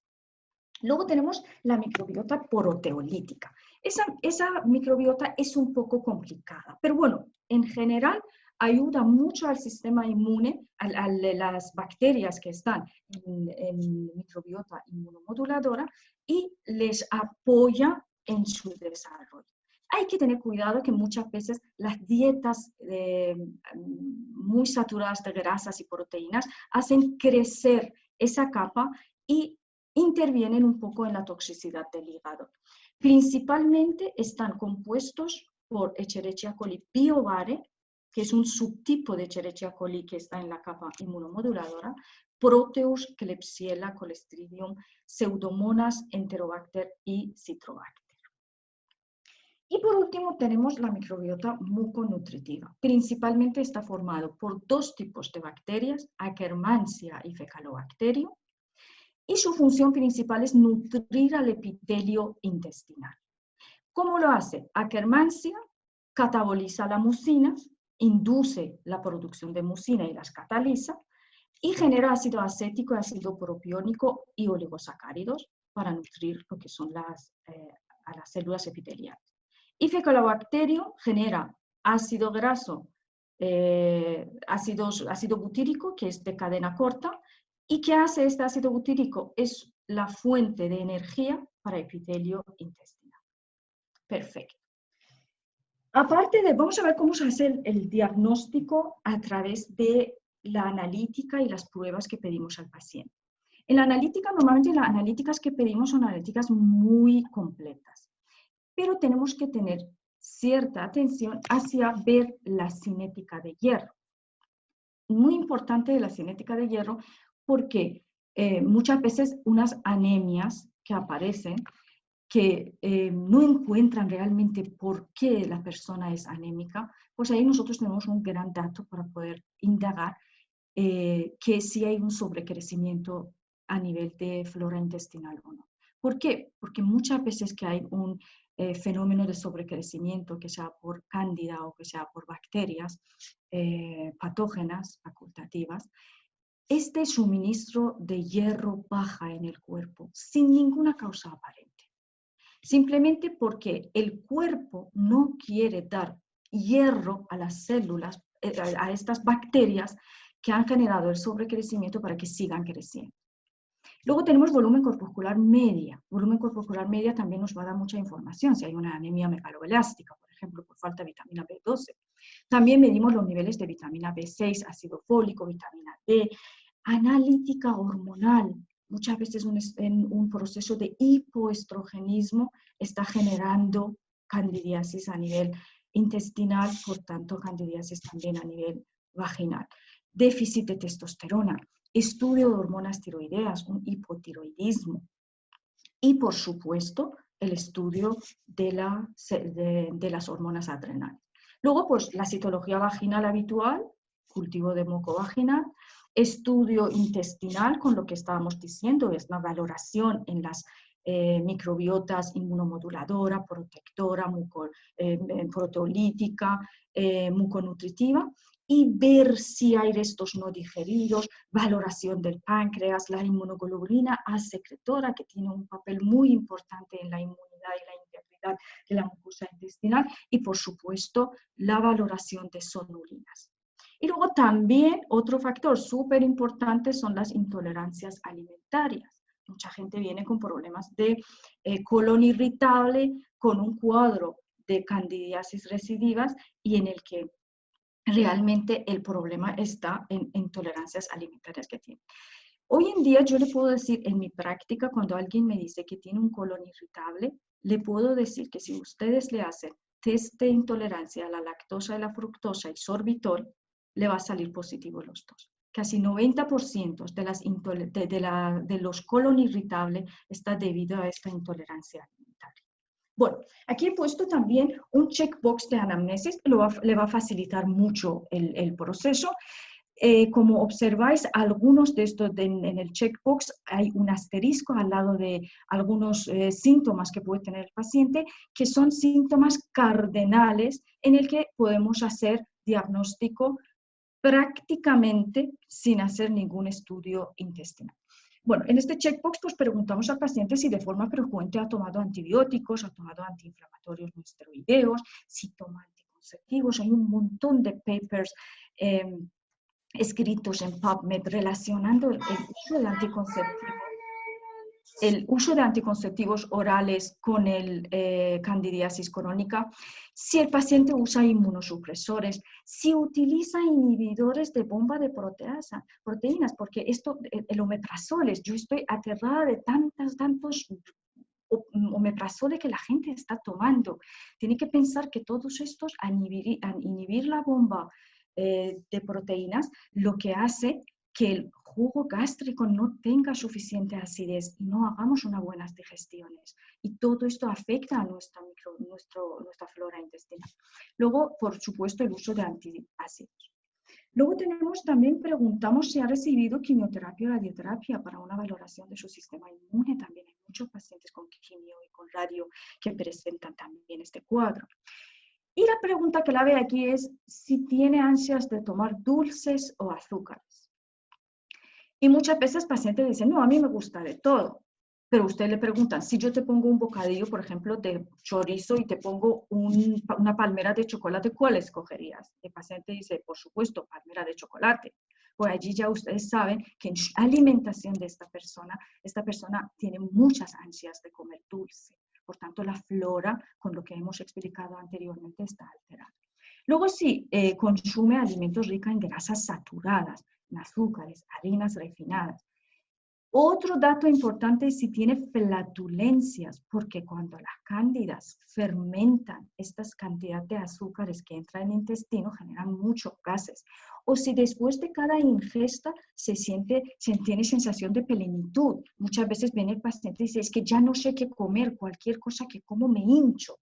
Luego tenemos la microbiota proteolítica. Esa microbiota es un poco complicada, pero bueno, en general ayuda mucho al sistema inmune, a las bacterias que están en microbiota inmunomoduladora y les apoya en su desarrollo. Hay que tener cuidado que muchas veces las dietas muy saturadas de grasas y proteínas hacen crecer esa capa y intervienen un poco en la toxicidad del hígado. Principalmente están compuestos por Escherichia coli piovare, que es un subtipo de Escherichia coli que está en la capa inmunomoduladora, Proteus, Klebsiella, Clostridium, Pseudomonas, Enterobacter y Citrobacter. Y por último tenemos la microbiota muconutritiva. Principalmente está formado por 2 tipos de bacterias, Akkermansia y Fecalobacterium, y su función principal es nutrir al epitelio intestinal. ¿Cómo lo hace? Akkermansia cataboliza la mucina, induce la producción de mucina y las cataliza, y genera ácido acético, ácido propiónico y oligosacáridos para nutrir lo que son a las células epiteliales. Y Fecalobacterium genera ácido graso, ácido butírico, que es de cadena corta. ¿Y qué hace este ácido butírico? Es la fuente de energía para epitelio intestinal. Perfecto. Aparte vamos a ver cómo se hace el diagnóstico a través de la analítica y las pruebas que pedimos al paciente. En la analítica, normalmente las analíticas que pedimos son analíticas muy completas, pero tenemos que tener cierta atención hacia ver la cinética de hierro. Muy importante la cinética de hierro porque muchas veces unas anemias que aparecen que no encuentran realmente por qué la persona es anémica, pues ahí nosotros tenemos un gran dato para poder indagar que si hay un sobrecrecimiento a nivel de flora intestinal o no. ¿Por qué? Porque muchas veces que hay un fenómeno de sobrecrecimiento, que sea por cándida o que sea por bacterias patógenas, facultativas, este suministro de hierro baja en el cuerpo sin ninguna causa aparente. simplemente porque el cuerpo no quiere dar hierro a las células, a estas bacterias que han generado el sobrecrecimiento para que sigan creciendo. Luego tenemos volumen corpuscular media. Volumen corpuscular media también nos va a dar mucha información si hay una anemia megaloblástica, por ejemplo, por falta de vitamina B12. También medimos los niveles de vitamina B6, ácido fólico, vitamina D, analítica hormonal. Muchas veces un proceso de hipoestrogenismo está generando candidiasis a nivel intestinal, por tanto candidiasis también a nivel vaginal. Déficit de testosterona, estudio de hormonas tiroideas, un hipotiroidismo. Y por supuesto, el estudio de las hormonas adrenales. Luego, pues la citología vaginal habitual, cultivo de moco vaginal, estudio intestinal, con lo que estábamos diciendo, es una valoración en las microbiotas inmunomoduladora, protectora, proteolítica, muconutritiva, y ver si hay restos no digeridos, valoración del páncreas, la inmunoglobulina A secretora, que tiene un papel muy importante en la inmunidad y la integridad de la mucosa intestinal, y por supuesto la valoración de sonulinas. Y luego también otro factor súper importante son las intolerancias alimentarias. Mucha gente viene con problemas de colon irritable, con un cuadro de candidiasis recidivas y en el que realmente el problema está en intolerancias alimentarias que tiene. Hoy en día yo le puedo decir en mi práctica, cuando alguien me dice que tiene un colon irritable, le puedo decir que si ustedes le hacen test de intolerancia a la lactosa y la fructosa y sorbitol, le va a salir positivo los dos. Casi 90% de los colon irritables está debido a esta intolerancia alimentaria. Bueno, aquí he puesto también un checkbox de anamnesis, le va a facilitar mucho el proceso. Como observáis, algunos de estos en el checkbox hay un asterisco al lado de algunos síntomas que puede tener el paciente, que son síntomas cardinales en el que podemos hacer diagnóstico prácticamente sin hacer ningún estudio intestinal. Bueno, en este checkbox pues preguntamos al paciente si de forma frecuente ha tomado antibióticos, ha tomado antiinflamatorios no esteroideos, si toma anticonceptivos. Hay un montón de papers escritos en PubMed relacionando el uso de anticonceptivos orales con el candidiasis crónica, si el paciente usa inmunosupresores, si utiliza inhibidores de bomba de proteínas, porque el omeprazol, yo estoy aterrada de tantos omeprazol que la gente está tomando. Tiene que pensar que todos estos, al inhibir la bomba de proteínas, lo que hace que el jugo gástrico no tenga suficiente acidez y no hagamos unas buenas digestiones. Y todo esto afecta a nuestra flora intestinal. Luego, por supuesto, el uso de antiácidos. Luego también preguntamos si ha recibido quimioterapia o radioterapia para una valoración de su sistema inmune. También hay muchos pacientes con quimio y con radio que presentan también este cuadro. Y la pregunta clave aquí es si tiene ansias de tomar dulces o azúcares. Y muchas veces pacientes dicen, no, a mí me gusta de todo. Pero usted le preguntan, si yo te pongo un bocadillo, por ejemplo, de chorizo y te pongo una palmera de chocolate, ¿cuál escogerías? El paciente dice, por supuesto, palmera de chocolate. Pues allí ya ustedes saben que en alimentación de esta persona tiene muchas ansias de comer dulce. Por tanto, la flora, con lo que hemos explicado anteriormente, está alterada. Luego, si consume alimentos ricos en grasas saturadas, en azúcares, harinas refinadas. Otro dato importante es si tiene flatulencias, porque cuando las cándidas fermentan estas cantidades de azúcares que entran en el intestino, generan muchos gases. O si después de cada ingesta se tiene sensación de plenitud. Muchas veces viene el paciente y dice, es que ya no sé qué comer, cualquier cosa que como me hincho.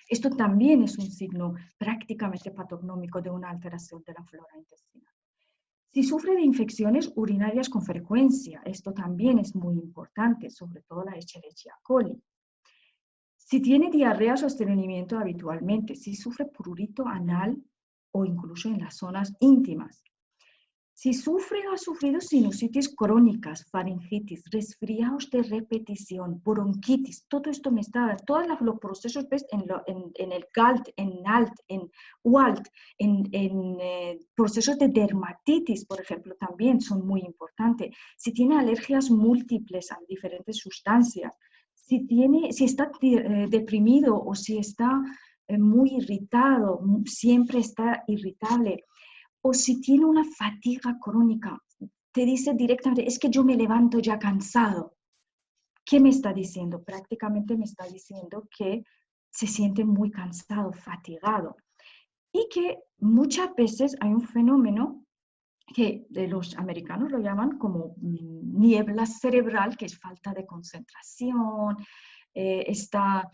Esto también es un signo prácticamente patognómico de una alteración de la flora intestinal. Si sufre de infecciones urinarias con frecuencia, esto también es muy importante, sobre todo la Escherichia coli. Si tiene diarreas o estreñimiento habitualmente, si sufre prurito anal o incluso en las zonas íntimas. Si sufre o ha sufrido sinusitis crónicas, faringitis, resfriados de repetición, bronquitis, todo esto me está, todos los procesos, ¿ves? En el GALT, en NALT, en UALT, procesos de dermatitis, por ejemplo, también son muy importantes. Si tiene alergias múltiples a diferentes sustancias, si está deprimido o si está muy irritado, siempre está irritable, o si tiene una fatiga crónica, te dice directamente, es que yo me levanto ya cansado. ¿Qué me está diciendo? Prácticamente me está diciendo que se siente muy cansado, fatigado. Y que muchas veces hay un fenómeno que los americanos lo llaman como niebla cerebral, que es falta de concentración, está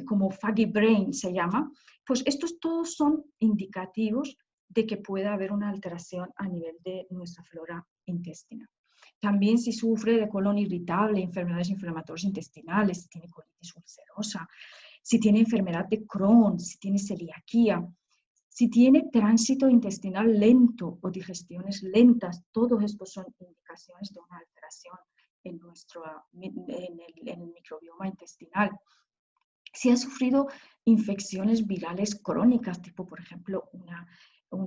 como foggy brain se llama. Pues estos todos son indicativos de que puede haber una alteración a nivel de nuestra flora intestinal. También si sufre de colon irritable, enfermedades inflamatorias intestinales, si tiene colitis ulcerosa, si tiene enfermedad de Crohn, si tiene celiaquía, si tiene tránsito intestinal lento o digestiones lentas, todos estos son indicaciones de una alteración en el microbioma intestinal. Si ha sufrido infecciones virales crónicas, tipo por ejemplo no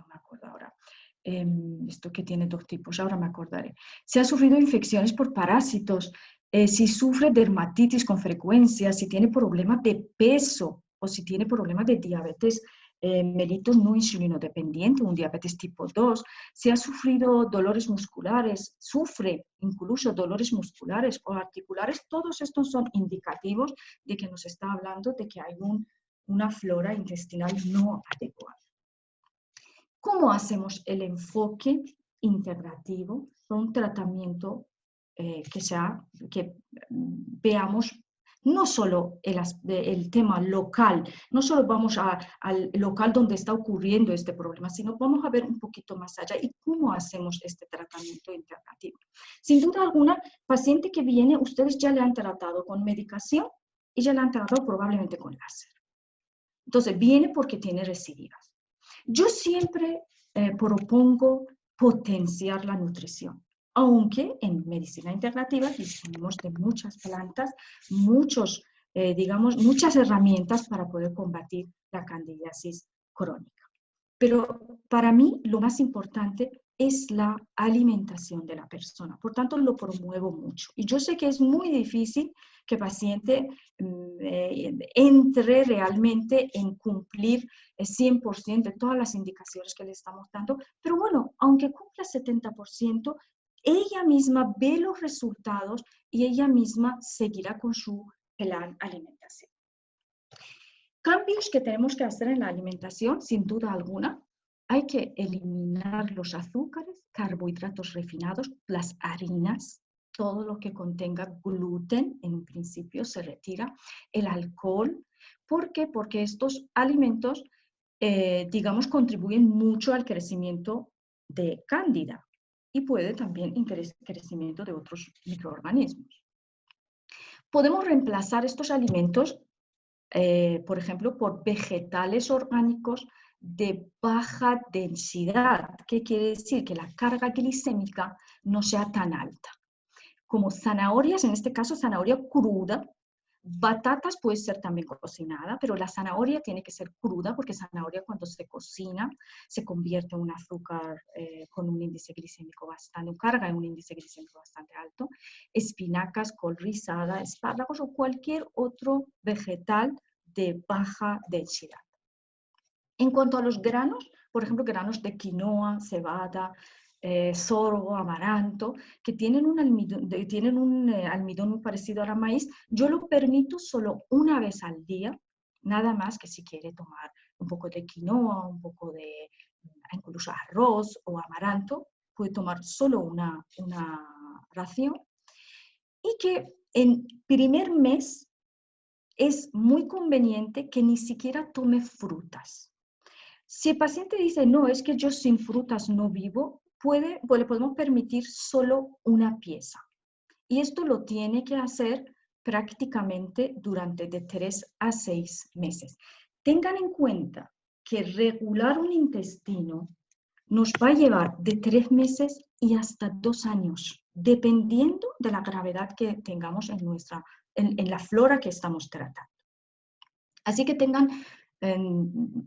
me acuerdo ahora, esto que tiene dos tipos, ahora me acordaré. Si ha sufrido infecciones por parásitos, si sufre dermatitis con frecuencia, si tiene problemas de peso o si tiene problemas de diabetes mellitus no insulinodependiente, un diabetes tipo 2, si ha sufrido dolores musculares, sufre incluso dolores musculares o articulares, todos estos son indicativos de que nos está hablando de que hay una flora intestinal no adecuada. ¿Cómo hacemos el enfoque integrativo con un tratamiento que veamos no solo el tema local, no solo vamos al local donde está ocurriendo este problema, sino vamos a ver un poquito más allá y cómo hacemos este tratamiento integrativo? Sin duda alguna, paciente que viene, ustedes ya le han tratado con medicación y ya le han tratado probablemente con láser. Entonces, viene porque tiene recidivas. Yo siempre propongo potenciar la nutrición, aunque en medicina integrativa disponemos de muchas plantas, muchas herramientas para poder combatir la candidiasis crónica. Pero para mí lo más importante es la alimentación de la persona. Por tanto, lo promuevo mucho. Y yo sé que es muy difícil que el paciente entre realmente en cumplir el 100% de todas las indicaciones que le estamos dando. Pero bueno, aunque cumpla 70%, ella misma ve los resultados y ella misma seguirá con su plan alimentación. Cambios que tenemos que hacer en la alimentación, sin duda alguna. Hay que eliminar los azúcares, carbohidratos refinados, las harinas, todo lo que contenga gluten, en principio se retira. El alcohol, ¿por qué? Porque estos alimentos, contribuyen mucho al crecimiento de cándida y puede también crecimiento de otros microorganismos. Podemos reemplazar estos alimentos, por ejemplo, por vegetales orgánicos de baja densidad. ¿Qué quiere decir? Que la carga glicémica no sea tan alta. Como zanahorias, en este caso zanahoria cruda, batatas puede ser también cocinada, pero la zanahoria tiene que ser cruda porque zanahoria cuando se cocina se convierte en un azúcar con un índice glicémico bastante, carga en un índice glicémico bastante alto. Espinacas, col rizada, espárragos o cualquier otro vegetal de baja densidad. En cuanto a los granos, por ejemplo, granos de quinoa, cebada, sorgo, amaranto, que tienen un almidón muy parecido al maíz, yo lo permito solo una vez al día, nada más que si quiere tomar un poco de quinoa, un poco de incluso arroz o amaranto, puede tomar solo una ración. Y que en primer mes es muy conveniente que ni siquiera tome frutas. Si el paciente dice, no, es que yo sin frutas no vivo, le podemos permitir solo una pieza. Y esto lo tiene que hacer prácticamente durante de 3 a 6 meses. Tengan en cuenta que regular un intestino nos va a llevar de 3 meses y hasta 2 años, dependiendo de la gravedad que tengamos en la flora que estamos tratando. Así que tengan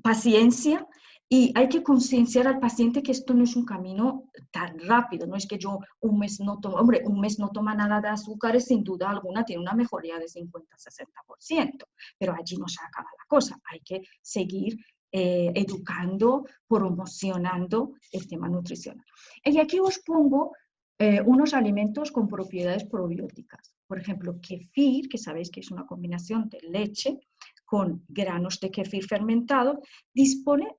paciencia y hay que concienciar al paciente que esto no es un camino tan rápido, no es que yo un mes no tomo, hombre, un mes no toma nada de azúcares, sin duda alguna tiene una mejoría de 50-60%, pero allí no se acaba la cosa, hay que seguir educando, promocionando el tema nutricional. Y aquí os pongo unos alimentos con propiedades probióticas. Por ejemplo, kefir, que sabéis que es una combinación de leche con granos de kefir fermentado,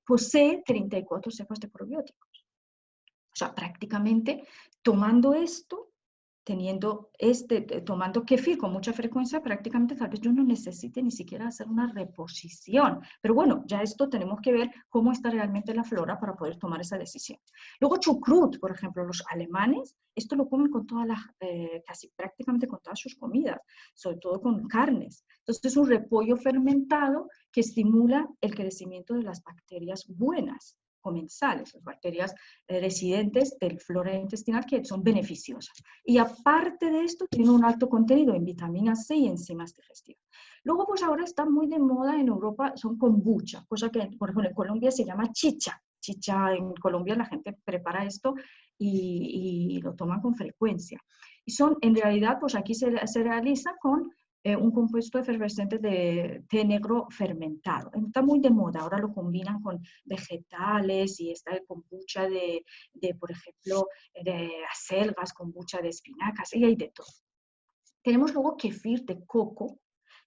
posee 34 cepas de probióticos. O sea, prácticamente tomando esto, tomando kefir con mucha frecuencia, prácticamente tal vez yo no necesite ni siquiera hacer una reposición. Pero bueno, ya esto tenemos que ver cómo está realmente la flora para poder tomar esa decisión. Luego chucrut, por ejemplo, los alemanes, esto lo comen con casi prácticamente con todas sus comidas, sobre todo con carnes. Entonces es un repollo fermentado que estimula el crecimiento de las bacterias buenas, comensales, las bacterias residentes del flora intestinal que son beneficiosas. Y aparte de esto, tiene un alto contenido en vitamina C y enzimas digestivas. Luego, pues ahora está muy de moda en Europa, son kombucha, cosa que, por ejemplo, en Colombia se llama chicha. Chicha, en Colombia la gente prepara esto y lo toman con frecuencia. Y en realidad, pues aquí se realiza con un compuesto efervescente de té negro fermentado. Está muy de moda, ahora lo combinan con vegetales y está el kombucha por ejemplo, de acelgas, kombucha de espinacas, y hay de todo. Tenemos luego kefir de coco,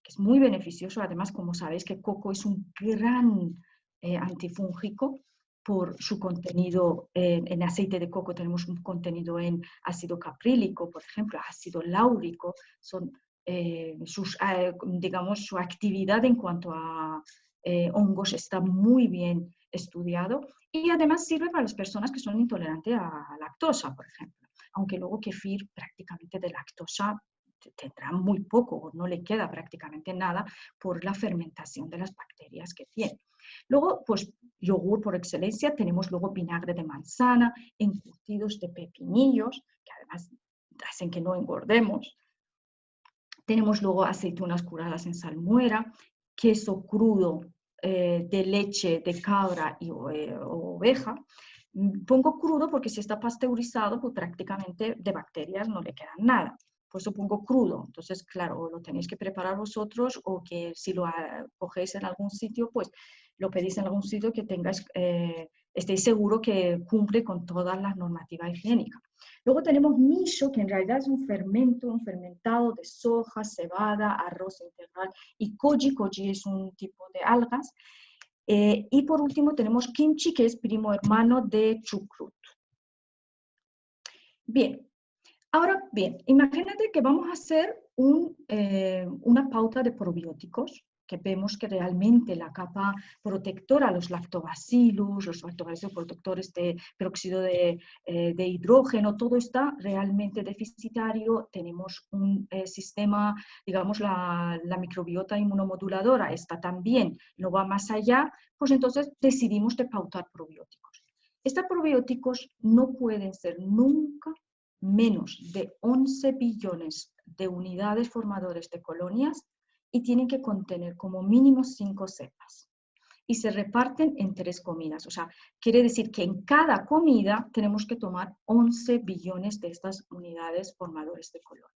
que es muy beneficioso, además, como sabéis, que coco es un gran antifúngico por su contenido en aceite de coco. Tenemos un contenido en ácido caprílico, por ejemplo, ácido láurico, son digamos, su actividad en cuanto a hongos está muy bien estudiado y además sirve para las personas que son intolerantes a lactosa, por ejemplo. Aunque luego kefir prácticamente de lactosa tendrá muy poco o no le queda prácticamente nada por la fermentación de las bacterias que tiene. Luego, pues yogur por excelencia, tenemos luego vinagre de manzana, encurtidos de pepinillos, que además hacen que no engordemos. Tenemos luego aceitunas curadas en salmuera, queso crudo de leche de cabra o oveja. Pongo crudo porque si está pasteurizado, pues prácticamente de bacterias no le quedan nada. Por eso pongo crudo. Entonces, claro, lo tenéis que preparar vosotros o que si lo cogéis en algún sitio, pues lo pedís en algún sitio que estéis seguro que cumple con todas las normativas higiénicas. Luego tenemos miso, que en realidad es un fermentado de soja, cebada, arroz integral y koji. Koji es un tipo de algas. Y por último tenemos kimchi, que es primo hermano de chucrut. Bien, ahora bien, imagínate que vamos a hacer una pauta de probióticos, que vemos que realmente la capa protectora, los lactobacillus protectores de peróxido de hidrógeno, todo está realmente deficitario. Tenemos un sistema, digamos, la microbiota inmunomoduladora está también, no va más allá, pues entonces decidimos de pautar probióticos. Estos probióticos no pueden ser nunca menos de 11 billones de unidades formadores de colonias y tienen que contener como mínimo 5 cepas. Y se reparten en 3 comidas. O sea, quiere decir que en cada comida tenemos que tomar 11 billones de estas unidades formadores de colonias.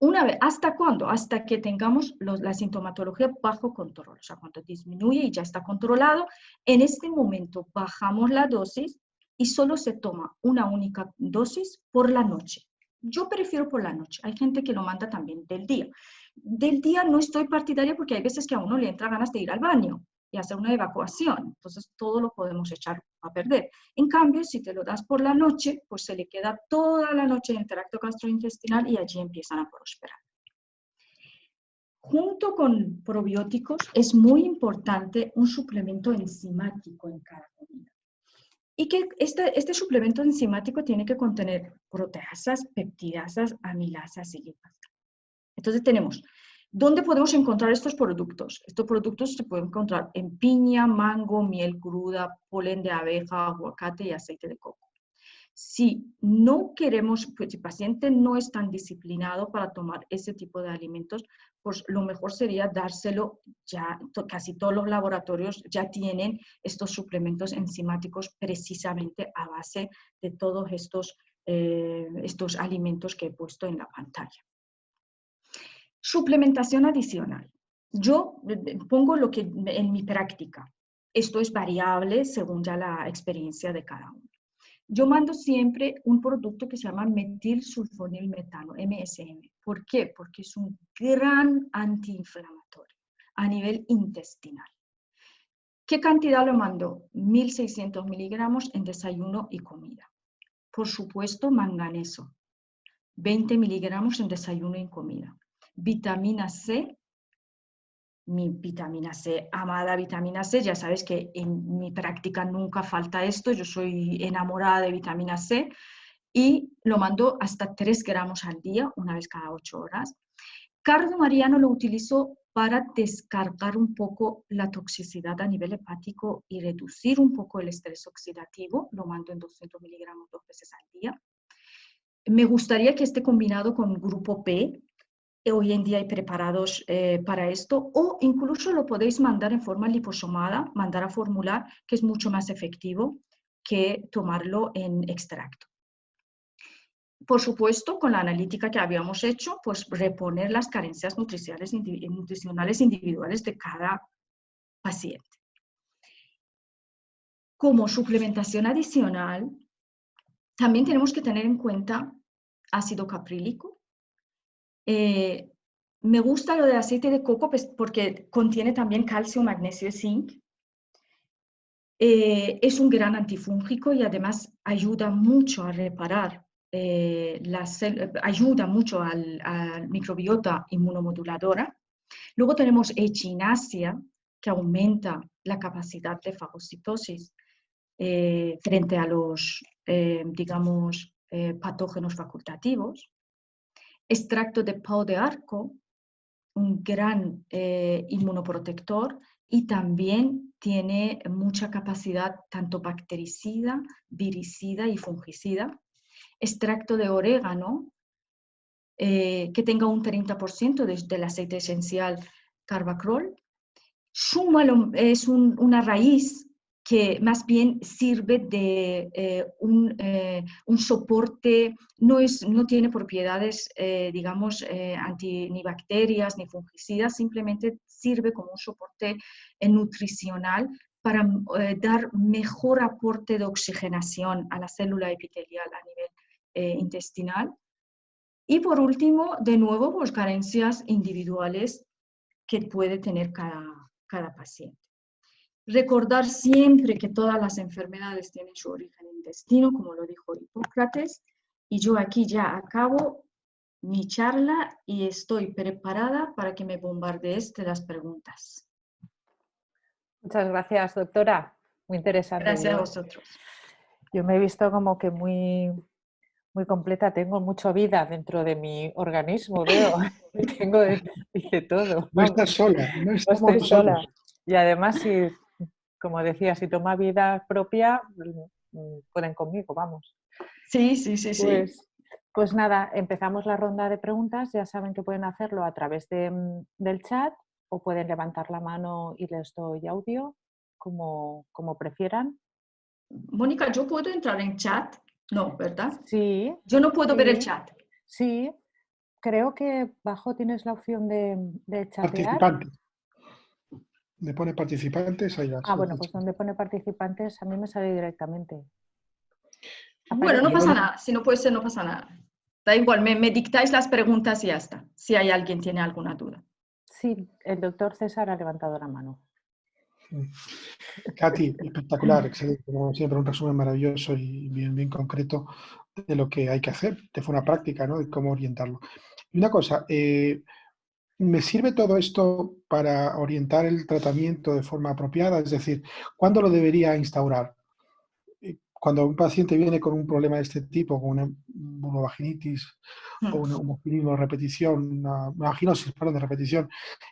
Una vez, ¿hasta cuándo? Hasta que tengamos la sintomatología bajo control. O sea, cuando disminuye y ya está controlado, en este momento bajamos la dosis y solo se toma una única dosis por la noche. Yo prefiero por la noche. Hay gente que lo manda también del día. Del día no estoy partidaria porque hay veces que a uno le entra ganas de ir al baño y hacer una evacuación. Entonces, todo lo podemos echar a perder. En cambio, si te lo das por la noche, pues se le queda toda la noche en el tracto gastrointestinal y allí empiezan a prosperar. Junto con probióticos, es muy importante un suplemento enzimático en cada comida. Y que este suplemento enzimático tiene que contener proteasas, peptidasas, amilasas y lipasas. Entonces tenemos ¿Dónde podemos encontrar estos productos? Estos productos se pueden encontrar en piña, mango, miel cruda, polen de abeja, aguacate y aceite de coco. Si no queremos, pues si el paciente no es tan disciplinado para tomar ese tipo de alimentos, pues lo mejor sería dárselo ya, casi todos los laboratorios ya tienen estos suplementos enzimáticos precisamente a base de todos estos alimentos que he puesto en la pantalla. Suplementación adicional. Yo pongo lo que en mi práctica. Esto es variable según ya la experiencia de cada uno. Yo mando siempre un producto que se llama metilsulfonilmetano, MSM. ¿Por qué? Porque es un gran antiinflamatorio a nivel intestinal. ¿Qué cantidad lo mando? 1.600 miligramos en desayuno y comida. Por supuesto, manganeso. 20 miligramos en desayuno y comida. Vitamina C. Mi vitamina C, amada vitamina C, ya sabes que en mi práctica nunca falta esto, yo soy enamorada de vitamina C y lo mando hasta 3 gramos al día, una vez cada 8 horas. Cardo mariano lo utilizo para descargar un poco la toxicidad a nivel hepático y reducir un poco el estrés oxidativo, lo mando en 200 miligramos 2 veces al día. Me gustaría que esté combinado con grupo P. Hoy en día hay preparados para esto, o incluso lo podéis mandar en forma liposomada, mandar a formular, que es mucho más efectivo que tomarlo en extracto. Por supuesto, con la analítica que habíamos hecho, pues reponer las carencias nutricionales individuales de cada paciente. Como suplementación adicional, también tenemos que tener en cuenta ácido caprílico. Me gusta lo de aceite de coco pues, porque contiene también calcio, magnesio y zinc. Es un gran antifúngico y además ayuda mucho a reparar, ayuda mucho al microbiota inmunomoduladora. Luego tenemos echinacea, que aumenta la capacidad de fagocitosis frente a los, digamos, patógenos facultativos. Extracto de pau de arco, un gran inmunoprotector y también tiene mucha capacidad tanto bactericida, viricida y fungicida. Extracto de orégano, que tenga un 30% del aceite esencial carbacrol. Súmalo, es una raíz que más bien sirve de un soporte, no tiene propiedades, digamos, ni bacterias ni fungicidas, simplemente sirve como un soporte nutricional para dar mejor aporte de oxigenación a la célula epitelial a nivel intestinal. Y por último, de nuevo, pues carencias individuales que puede tener cada paciente. Recordar siempre que todas las enfermedades tienen su origen en el intestino, como lo dijo Hipócrates, y yo aquí ya acabo mi charla y estoy preparada para que me bombardees de las preguntas.
Muchas gracias, doctora. Muy interesante.
Gracias a vosotros.
Yo me he visto como que muy completa, tengo mucha vida dentro de mi organismo, veo, tengo de todo.
No estás sola, no estamos
estoy sola.
solos.
Y además, si, como decía, si toma vida propia, pueden conmigo, vamos.
Sí.
Pues nada, empezamos la ronda de preguntas. Ya saben que pueden hacerlo a través del chat o pueden levantar la mano y les doy audio, como prefieran.
Mónica, ¿yo puedo entrar en chat? No, ¿verdad?
Sí.
Yo no puedo ver el chat.
Sí, creo que abajo tienes la opción de chatear.
Participantes. Le pone participantes, ahí va.
Bueno, pues donde pone participantes a mí me sale directamente.
Bueno, no pasa nada. Si no puede ser, no pasa nada. Da igual, me dictáis las preguntas y ya está. Si hay alguien tiene alguna duda.
Sí, el doctor César ha levantado la mano.
Katy, espectacular, excelente, como siempre, un resumen maravilloso y bien concreto de lo que hay que hacer de forma práctica, ¿no? De cómo orientarlo. Y una cosa, ¿me sirve todo esto para orientar el tratamiento de forma apropiada? Es decir, ¿cuándo lo debería instaurar? cuando un paciente viene con un problema de este tipo, con una vulvovaginitis o un vaginismo de repetición, una vaginosis, perdón, de repetición,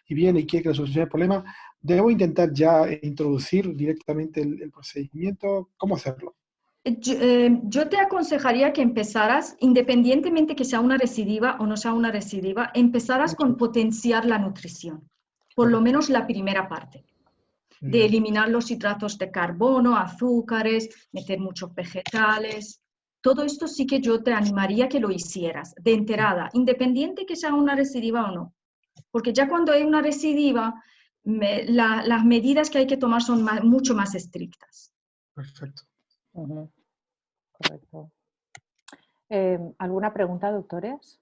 y viene y quiere que le solucione el problema, ¿debo intentar ya introducir directamente el procedimiento? ¿Cómo hacerlo?
Yo te aconsejaría que empezaras, independientemente que sea una recidiva o no sea una recidiva, empezaras con potenciar la nutrición, por lo
Correcto.
menos la primera parte,
Muy
de
bien.
eliminar los hidratos de carbono, azúcares, meter muchos vegetales. Todo esto sí que yo te animaría que lo hicieras de enterada, independiente que sea una recidiva o no. Porque ya cuando hay una recidiva, las medidas que hay que tomar son mucho más estrictas.
Perfecto.
Correcto. ¿Alguna pregunta, doctores?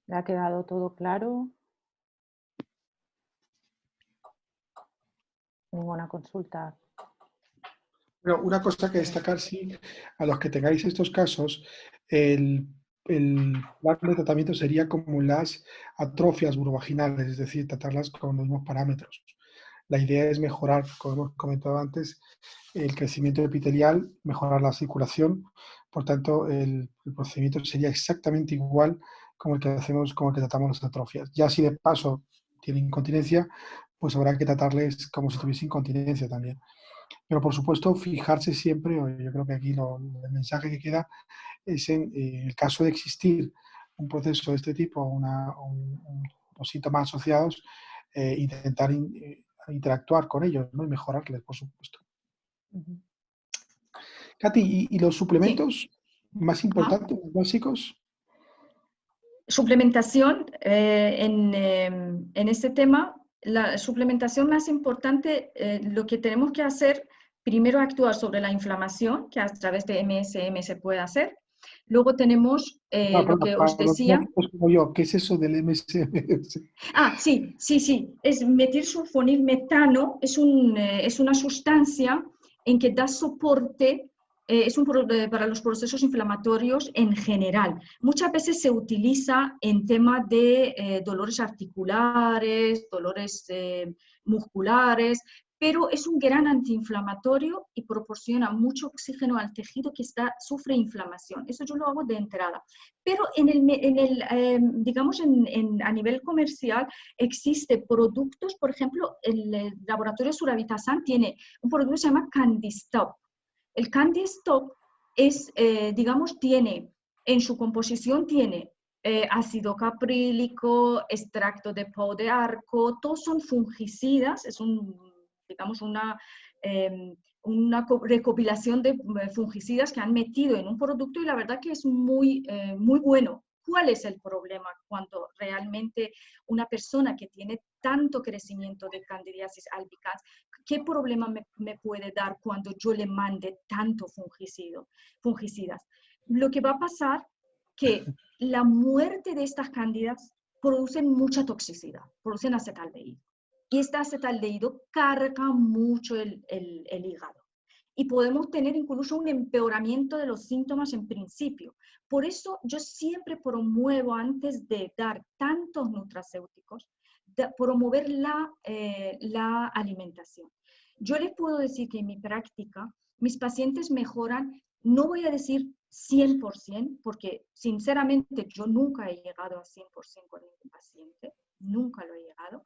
¿Le ha quedado todo claro? ¿Ninguna consulta?
Pero una cosa que destacar, sí, a los que tengáis estos casos, el plan de tratamiento sería como las atrofias vulvovaginales, es decir, tratarlas con los mismos parámetros. La idea es mejorar, como hemos comentado antes, el crecimiento epitelial, mejorar la circulación. Por tanto, el procedimiento sería exactamente igual como el que hacemos, como el que tratamos las atrofias. Ya si de paso tienen incontinencia, pues habrá que tratarles como si tuviese incontinencia también. Pero por supuesto, fijarse siempre, yo creo que aquí el mensaje que queda es en el caso de existir un proceso de este tipo, o síntomas asociados, intentar interactuar con ellos, ¿no? Y mejorarles, por supuesto. Katy, ¿y los
Sí.
suplementos más
Ajá.
importantes, más básicos?
Suplementación en este tema, la suplementación más importante, lo que tenemos que hacer, primero actuar sobre la inflamación, que a través de MSM se puede hacer. Luego tenemos lo que os
Para los
decía.
médicos como yo, ¿qué es eso del MSM?
Sí, es metilsulfonilmetano, es una sustancia en que da soporte, para los procesos inflamatorios en general. Muchas veces se utiliza en tema de dolores articulares, dolores musculares, pero es un gran antiinflamatorio y proporciona mucho oxígeno al tejido que sufre inflamación. Eso yo lo hago de entrada. Pero digamos, a nivel comercial existen productos, por ejemplo, el laboratorio Suravitasan tiene un producto que se llama Candistop. El Candistop es, digamos, en su composición tiene ácido caprílico, extracto de pau de arco, todos son fungicidas, es digamos, una recopilación de fungicidas que han metido en un producto y la verdad que es muy bueno. ¿Cuál es el problema cuando realmente una persona que tiene tanto crecimiento de Candidiasis albicans, qué problema me puede dar cuando yo le mande tanto fungicidas? Lo que va a pasar que la muerte de estas cándidas producen mucha toxicidad, producen acetaldehído. Y este acetaldehído carga mucho el hígado. Y podemos tener incluso un empeoramiento de los síntomas en principio. Por eso yo siempre promuevo, antes de dar tantos nutracéuticos, promover la alimentación. Yo les puedo decir que en mi práctica, mis pacientes mejoran, no voy a decir 100%, porque sinceramente yo nunca he llegado a 100% con ningún paciente, nunca lo he llegado,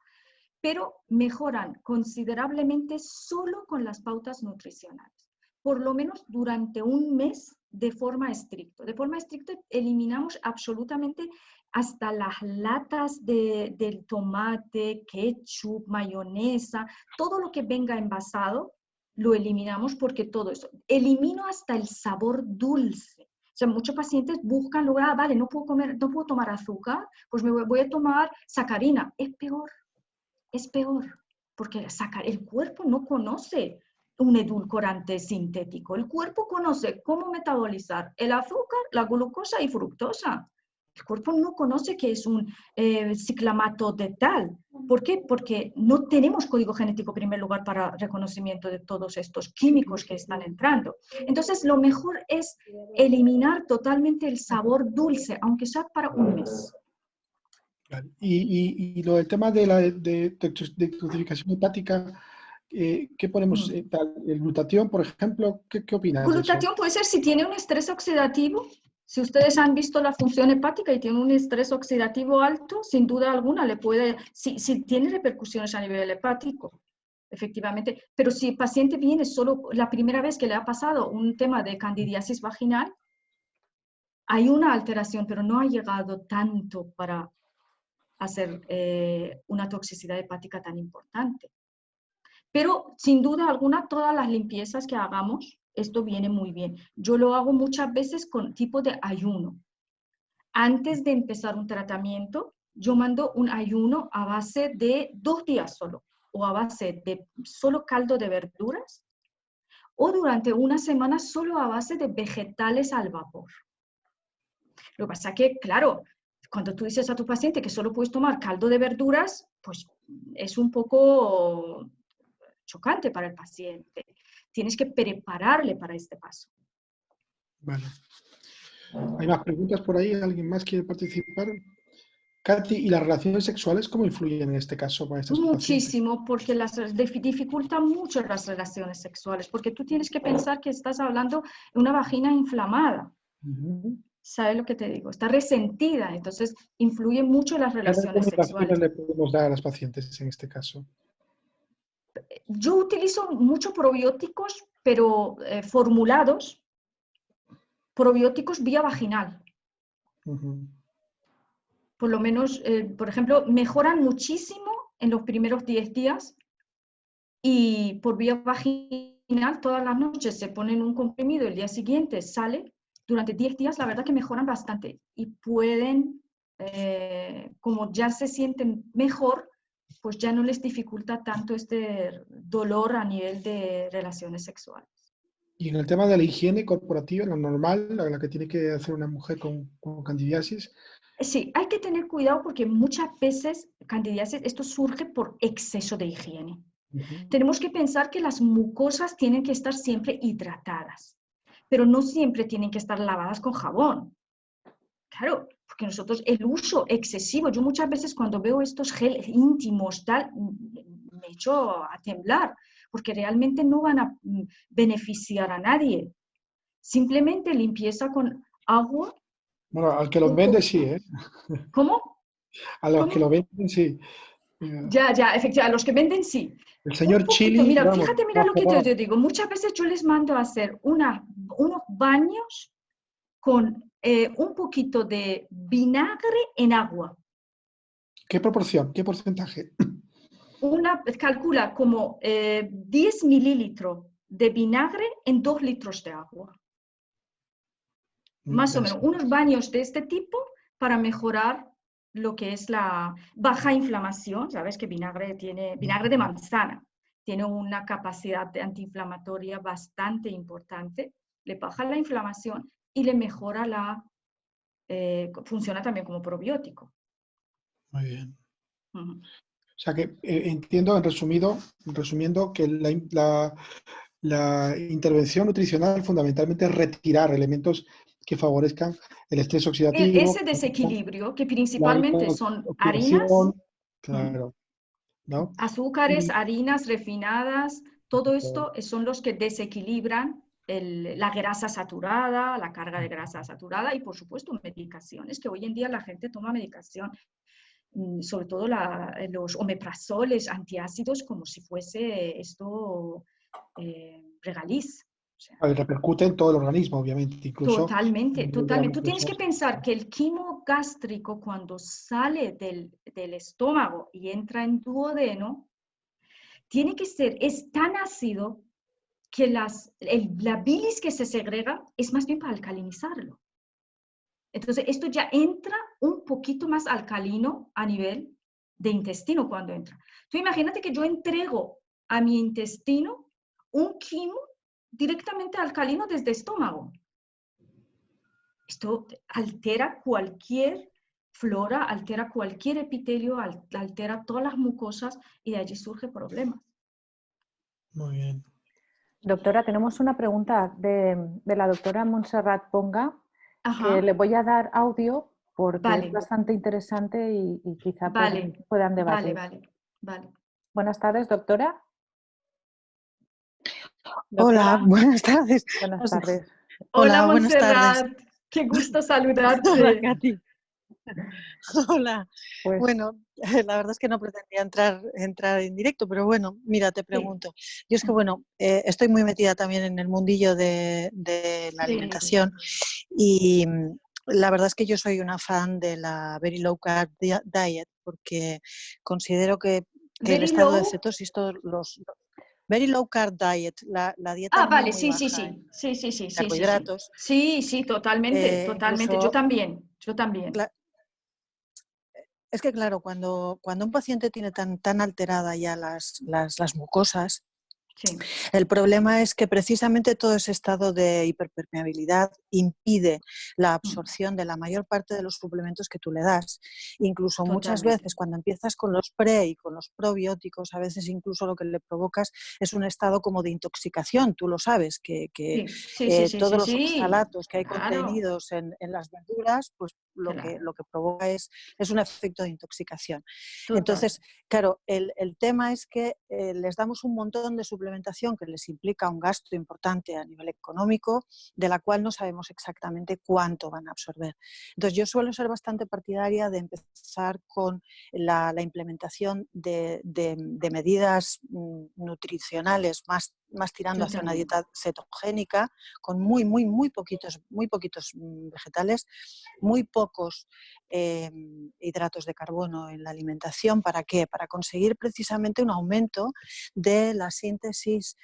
pero mejoran considerablemente solo con las pautas nutricionales, por lo menos durante un mes de forma estricta. De forma estricta eliminamos absolutamente hasta las latas del tomate, ketchup, mayonesa, todo lo que venga envasado, lo eliminamos porque todo eso. Elimino hasta el sabor dulce. O sea, muchos pacientes buscan lograr, vale, no puedo tomar azúcar, pues me voy a tomar sacarina. Es peor, porque el cuerpo no conoce un edulcorante sintético. El cuerpo conoce cómo metabolizar el azúcar, la glucosa y fructosa. El cuerpo no conoce qué es un ciclamato de tal. ¿Por qué? Porque no tenemos código genético en primer lugar para reconocimiento de todos estos químicos que están entrando. Entonces, lo mejor es eliminar totalmente el sabor dulce, aunque sea para un mes.
Y lo del tema de detoxificación hepática, ¿qué ponemos? El glutatión, por ejemplo, ¿qué opinas de eso?
Glutatión puede ser si tiene un estrés oxidativo. Si ustedes han visto la función hepática y tiene un estrés oxidativo alto, sin duda alguna le puede, si tiene repercusiones a nivel hepático, efectivamente. Pero si el paciente viene solo la primera vez que le ha pasado un tema de candidiasis vaginal, hay una alteración, pero no ha llegado tanto para hacer una toxicidad hepática tan importante. Pero sin duda alguna, todas las limpiezas que hagamos, esto viene muy bien. Yo lo hago muchas veces con tipo de ayuno. Antes de empezar un tratamiento, yo mando un ayuno a base de 2 días solo, o a base de solo caldo de verduras, o durante una semana solo a base de vegetales al vapor. Lo que pasa es que, claro, cuando tú dices a tu paciente que solo puedes tomar caldo de verduras, pues es un poco chocante para el paciente. Tienes que prepararle para este paso.
Vale. ¿Hay más preguntas por ahí? ¿Alguien más quiere participar? Katy, ¿y las relaciones sexuales cómo influyen en este caso para estas pacientes?
Muchísimo, porque dificulta mucho las relaciones sexuales, porque tú tienes que pensar que estás hablando de una vagina inflamada. ¿Sabes lo que te digo? Está resentida, entonces influye mucho en las
¿Qué
relaciones
recomendaciones
sexuales.
le podemos dar a las pacientes en este caso?
Yo utilizo mucho probióticos, pero formulados, probióticos vía vaginal. Por lo menos, por ejemplo, mejoran muchísimo en los primeros 10 días y por vía vaginal todas las noches se ponen un comprimido, el día siguiente sale. Durante 10 días la verdad que mejoran bastante y pueden, como ya se sienten mejor, pues ya no les dificulta tanto este dolor a nivel de relaciones sexuales.
Y en el tema de la higiene corporativa, la normal, la que tiene que hacer una mujer con candidiasis.
Sí, hay que tener cuidado porque muchas veces candidiasis, esto surge por exceso de higiene. Tenemos que pensar que las mucosas tienen que estar siempre hidratadas, pero no siempre tienen que estar lavadas con jabón. Claro, porque nosotros el uso excesivo, yo muchas veces cuando veo estos geles íntimos, tal, me echo a temblar, porque realmente no van a beneficiar a nadie. Simplemente limpieza con agua.
Bueno, al que lo vende sí, ¿eh?
¿Cómo?
A los que
¿Cómo?
lo venden sí.
Ya, efectivamente, a los que venden sí.
El
Un
señor
poquito,
Chili,
mira,
vamos,
fíjate, mira
va
lo que
cerrado.
te digo. Muchas veces yo les mando a hacer unos baños con un poquito de vinagre en agua.
¿Qué proporción? ¿Qué porcentaje?
Calcula como 10 mililitros de vinagre en 2 litros de agua.
Muy
Más o menos,
interesante.
unos baños de este tipo para mejorar lo que es la baja inflamación. Sabes que vinagre de manzana tiene una capacidad antiinflamatoria bastante importante, le baja la inflamación y le mejora funciona también como probiótico.
Muy bien.
Uh-huh.
O sea que entiendo, resumiendo, que la intervención nutricional fundamentalmente es retirar elementos que favorezcan el estrés oxidativo,
Ese desequilibrio, que
la
principalmente son harinas,
oxidación, claro, ¿no?
azúcares,
Y,
harinas refinadas, todo esto son los que desequilibran la grasa saturada, la carga de grasa saturada y, por supuesto, medicaciones, que hoy en día la gente toma medicación, sobre todo los omeprazoles, antiácidos, como si fuese esto regaliz. O sea,
repercute en todo el organismo, obviamente, incluso
totalmente,
de las
totalmente. Tú tienes que
mucosas.
pensar que el quimo gástrico cuando sale del estómago y entra en duodeno, es tan ácido que la bilis que se segrega es más bien para alcalinizarlo. Entonces, esto ya entra un poquito más alcalino a nivel de intestino cuando entra. Tú imagínate que yo entrego a mi intestino un quimo directamente alcalino desde estómago. Esto altera cualquier flora, altera cualquier epitelio, altera todas las mucosas y de allí surge problemas.
Muy bien.
Doctora, tenemos una pregunta de la doctora Montserrat Ponga,
Ajá.
que le voy a dar audio porque es
Vale,
bastante interesante y quizá
vale,
puedan
vale,
debatir.
vale.
Buenas tardes, doctora. Doctora,
Hola, buenas tardes.
buenas tardes.
Hola,
Hola, buenas tardes.
Montserrat. Qué gusto
Hola,
saludarte.
Katy. Hola.
Pues
Bueno, la verdad es que no pretendía entrar en directo, pero bueno, mira, te pregunto. Yo es que, bueno, estoy muy metida también en el mundillo de la
Sí.
alimentación y la verdad es que yo soy una fan de la Very Low Carb Diet porque considero que el
Very
estado de
low.
cetosis, todos los Very Low Carb Diet, la dieta muy,
Vale,
muy
sí, sí,
baja
sí.
en
Sí, sí, sí, sí, sí, sí.
carbohidratos,
Sí, sí, totalmente, totalmente. Yo
incluso.
también, yo también.
Es que claro, cuando un paciente tiene tan alterada ya las mucosas,
Sí,
el problema es que precisamente todo ese estado de hiperpermeabilidad impide la absorción de la mayor parte de los suplementos que tú le das. Incluso muchas
totalmente.
veces cuando empiezas con los pre y con los probióticos, a veces incluso lo que le provocas es un estado como de intoxicación. Tú lo sabes, que
Sí, sí, sí, sí,
todos
sí,
los
sí.
oxalatos que hay
Claro,
contenidos en las verduras, pues lo que
claro.
provoca es un efecto de intoxicación.
Total.
Entonces, claro, el tema es que les damos un montón de suplementación que les implica un gasto importante a nivel económico, de la cual no sabemos exactamente cuánto van a absorber. Entonces, yo suelo ser bastante partidaria de empezar con la implementación de medidas nutricionales más tirando
Yo
hacia una
también.
dieta cetogénica, con muy poquitos vegetales, muy pocos hidratos de carbono en la alimentación. ¿Para qué? Para conseguir precisamente un aumento de la síntesis,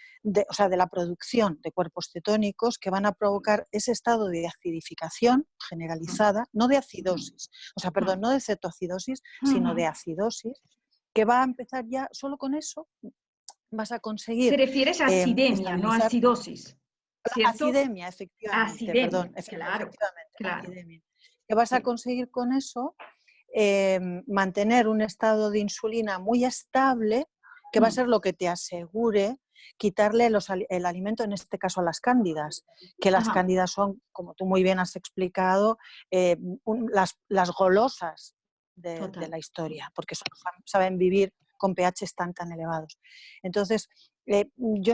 o sea, de la producción de cuerpos cetónicos que van a provocar ese estado de acidificación generalizada, no de acidosis, o sea, perdón, no de cetoacidosis, sino de acidosis, que va a empezar ya, solo con eso vas a
Te
conseguir
refieres a acidemia, no a
estabilizar.
acidosis, ¿cierto?
Acidemia, efectivamente,
Acidemia,
perdón,
claro,
efectivamente,
claro.
acidemia. Que vas a
Sí.
conseguir con eso mantener un estado de insulina muy estable, que va a ser lo que te asegure quitarle el alimento, en este caso a las cándidas, que las
Ajá,
cándidas son, como tú muy bien has explicado, las golosas de
total.
la historia, porque saben vivir con pHs tan elevados. Entonces, yo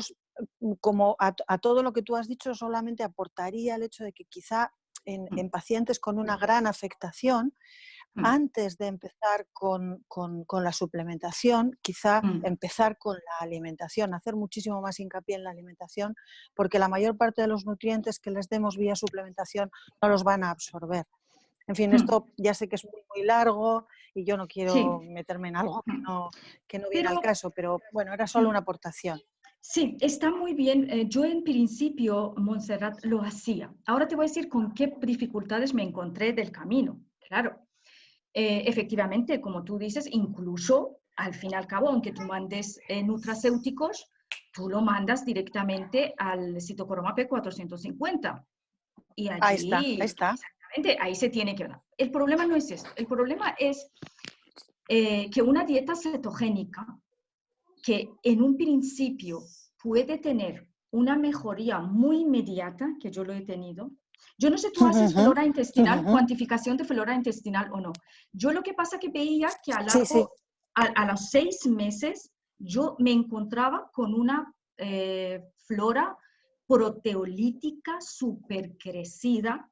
como a todo lo que tú has dicho, solamente aportaría el hecho de que quizá en pacientes con una gran afectación, antes de empezar con la suplementación, quizá empezar con la alimentación, hacer muchísimo más hincapié en la alimentación, porque la mayor parte de los nutrientes que les demos vía suplementación no los van a absorber. En fin, esto ya sé que es muy largo y yo no quiero
Sí,
meterme en algo que no viene al
pero
caso, pero bueno, era solo una aportación.
sí, está muy bien. Yo en principio, Montserrat, lo hacía. Ahora te voy a decir con qué dificultades me encontré del camino. Claro, efectivamente, como tú dices, incluso al fin y al cabo, aunque tú mandes nutracéuticos, tú lo mandas directamente al citocromo P450. Y
Ahí está, ahí
allí,
está.
exactamente, ahí se tiene que dar. El problema no es esto. El problema es que una dieta cetogénica, que en un principio puede tener una mejoría muy inmediata, que yo lo he tenido. Yo no sé, tú haces flora intestinal, cuantificación de flora intestinal o no. Yo lo que pasa que veía que
Sí, sí.
a los 6 meses, yo me encontraba con una flora proteolítica súper crecida.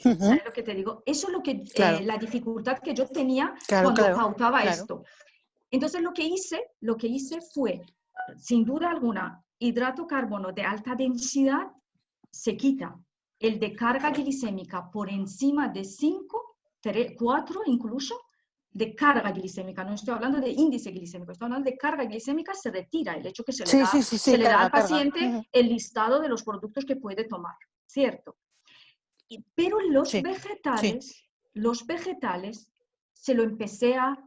¿Sabes lo que te digo? Eso es lo que,
Claro,
la dificultad que yo tenía cuando
claro,
pautaba
claro.
esto. Entonces lo que hice fue, sin duda alguna, hidrato carbono de alta densidad se quita. El de carga glicémica por encima de 5, 3, 4 incluso, de carga glicémica, no estoy hablando de índice glicémico, estoy hablando de carga glicémica, se retira el hecho que se le
Sí,
da,
sí, sí,
se
sí,
le da
carga,
al
carga.
paciente el listado de los productos que puede tomar, ¿cierto? Pero
Sí, sí.
los vegetales se lo empecé a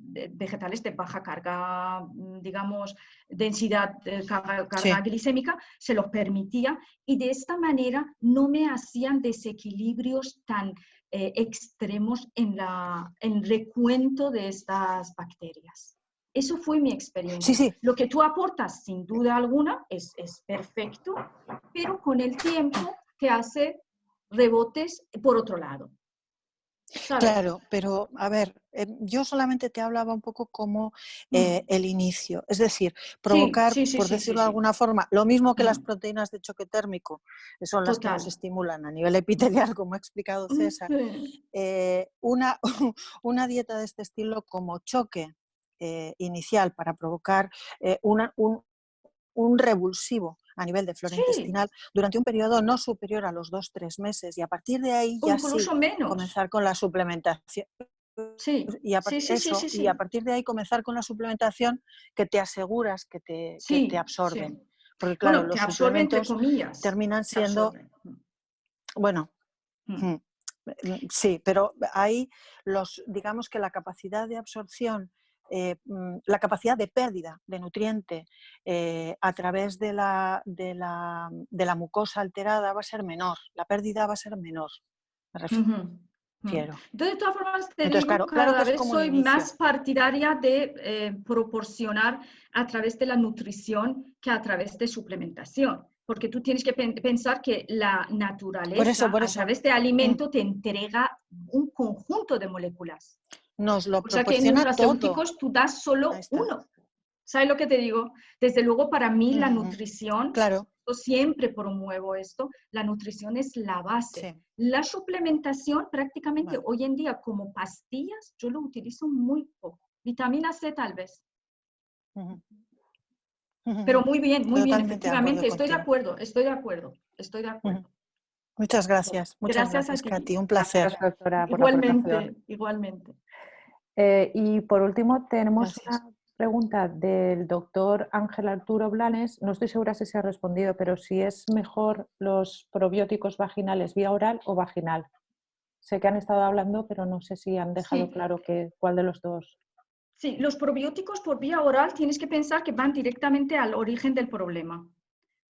vegetales de baja carga, digamos, densidad, carga
Sí.
glicémica, se los permitía y de esta manera no me hacían desequilibrios tan extremos en el recuento de estas bacterias. Eso fue mi
Sí,
experiencia.
sí.
Lo que tú aportas, sin duda alguna, es perfecto, pero con el tiempo te hace rebotes por otro lado. ¿sabes?
Claro, pero a ver, yo solamente te hablaba un poco como el inicio, es decir, provocar,
Sí, sí,
por
sí, sí,
decirlo de
sí.
alguna forma, lo mismo que las
Mm,
proteínas de choque térmico, que son las que nos
Total.
estimulan a nivel epitelial, como ha explicado César,
Sí.
una, una dieta de este estilo como choque inicial para provocar un revulsivo a nivel de flora
Sí,
intestinal durante un periodo no superior a los 2-3 meses, y a partir de ahí
o
ya sí
incluso menos.
comenzar con la suplementación.
Sí,
Y
sí, sí, sí, sí,
y a
sí.
partir de ahí comenzar con la suplementación que te aseguras que te
Sí, sí.
absorben. Porque claro,
Bueno, que
los
absorbe entre
suplementos
comillas,
terminan
que
siendo,
absorbe.
bueno,
Mm.
sí, pero ahí digamos que la capacidad de absorción, la capacidad de pérdida de nutriente a través de la mucosa alterada va a ser menor, la pérdida va a ser menor, me
Ujú, ujú.
refiero.
Entonces, de todas formas, te
Entonces,
digo,
claro que
cada
es
vez
como un
soy
inicio.
más partidaria de proporcionar a través de la nutrición que a través de suplementación, porque tú tienes que pensar que la naturaleza
Por
a
eso,
través de
mm,
alimento te entrega un conjunto de moléculas.
nos lo
O sea que en
proporciona todo.
nutracéuticos tú das
Ahí
solo
está.
uno. ¿Sabes lo que te digo? Desde luego, para mí la
Ujú.
nutrición,
Claro,
yo siempre promuevo esto, la nutrición es la base.
sí.
La suplementación prácticamente
Vale.
hoy en día como pastillas, yo lo utilizo muy poco. Vitamina C tal vez,
Ujú.
pero
Ujú.
muy bien,
Totalmente de acuerdo
efectivamente, estoy de
contigo.
acuerdo, estoy de acuerdo, estoy de
Ujú.
acuerdo.
Muchas
Gracias a
gracias,
ti.
Katy, un placer.
Gracias, doctora, por la aportación.
Igualmente, igualmente.
Y por último, tenemos
Gracias.
una pregunta del doctor Ángel Arturo Blanes. No estoy segura si se ha respondido, pero si es mejor los probióticos vaginales vía oral o vaginal. Sé que han estado hablando, pero no sé si han dejado
Sí,
claro cuál de los dos.
sí, los probióticos por vía oral tienes que pensar que van directamente al origen del problema.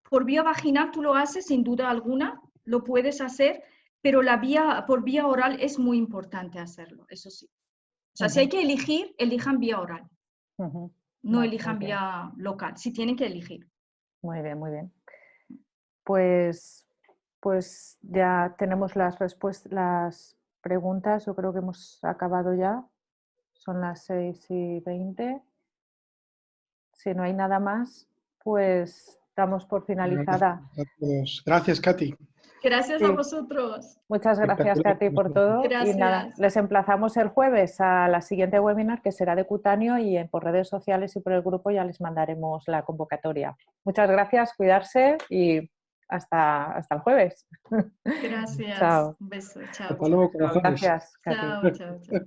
Por vía vaginal tú lo haces sin duda alguna, lo puedes hacer, pero por vía oral es muy importante hacerlo, eso sí. O sea, si hay
Ujú,
que elegir, elijan vía oral,
ujú.
no
Vale, muy
elijan
bien,
vía local, si tienen que elegir.
muy bien, muy bien. Pues ya tenemos las respuestas, las preguntas. Yo creo que hemos acabado ya. Son las 6:20. Si no hay nada más, pues damos por finalizada.
A todos. Gracias, Katy.
Gracias a
Sí,
vosotros.
muchas gracias,
Espectacular.
Katy, por todo. Y nada,
Gracias.
les emplazamos el jueves a la siguiente webinar, que será de cutáneo, y por redes sociales y por el grupo ya les mandaremos la convocatoria. Muchas gracias, cuidarse y hasta el jueves.
Gracias.
Chao.
Un beso. Chao,
Hasta
chao.
luego, corazones.
Gracias, Katy.
Chao, chao, chao.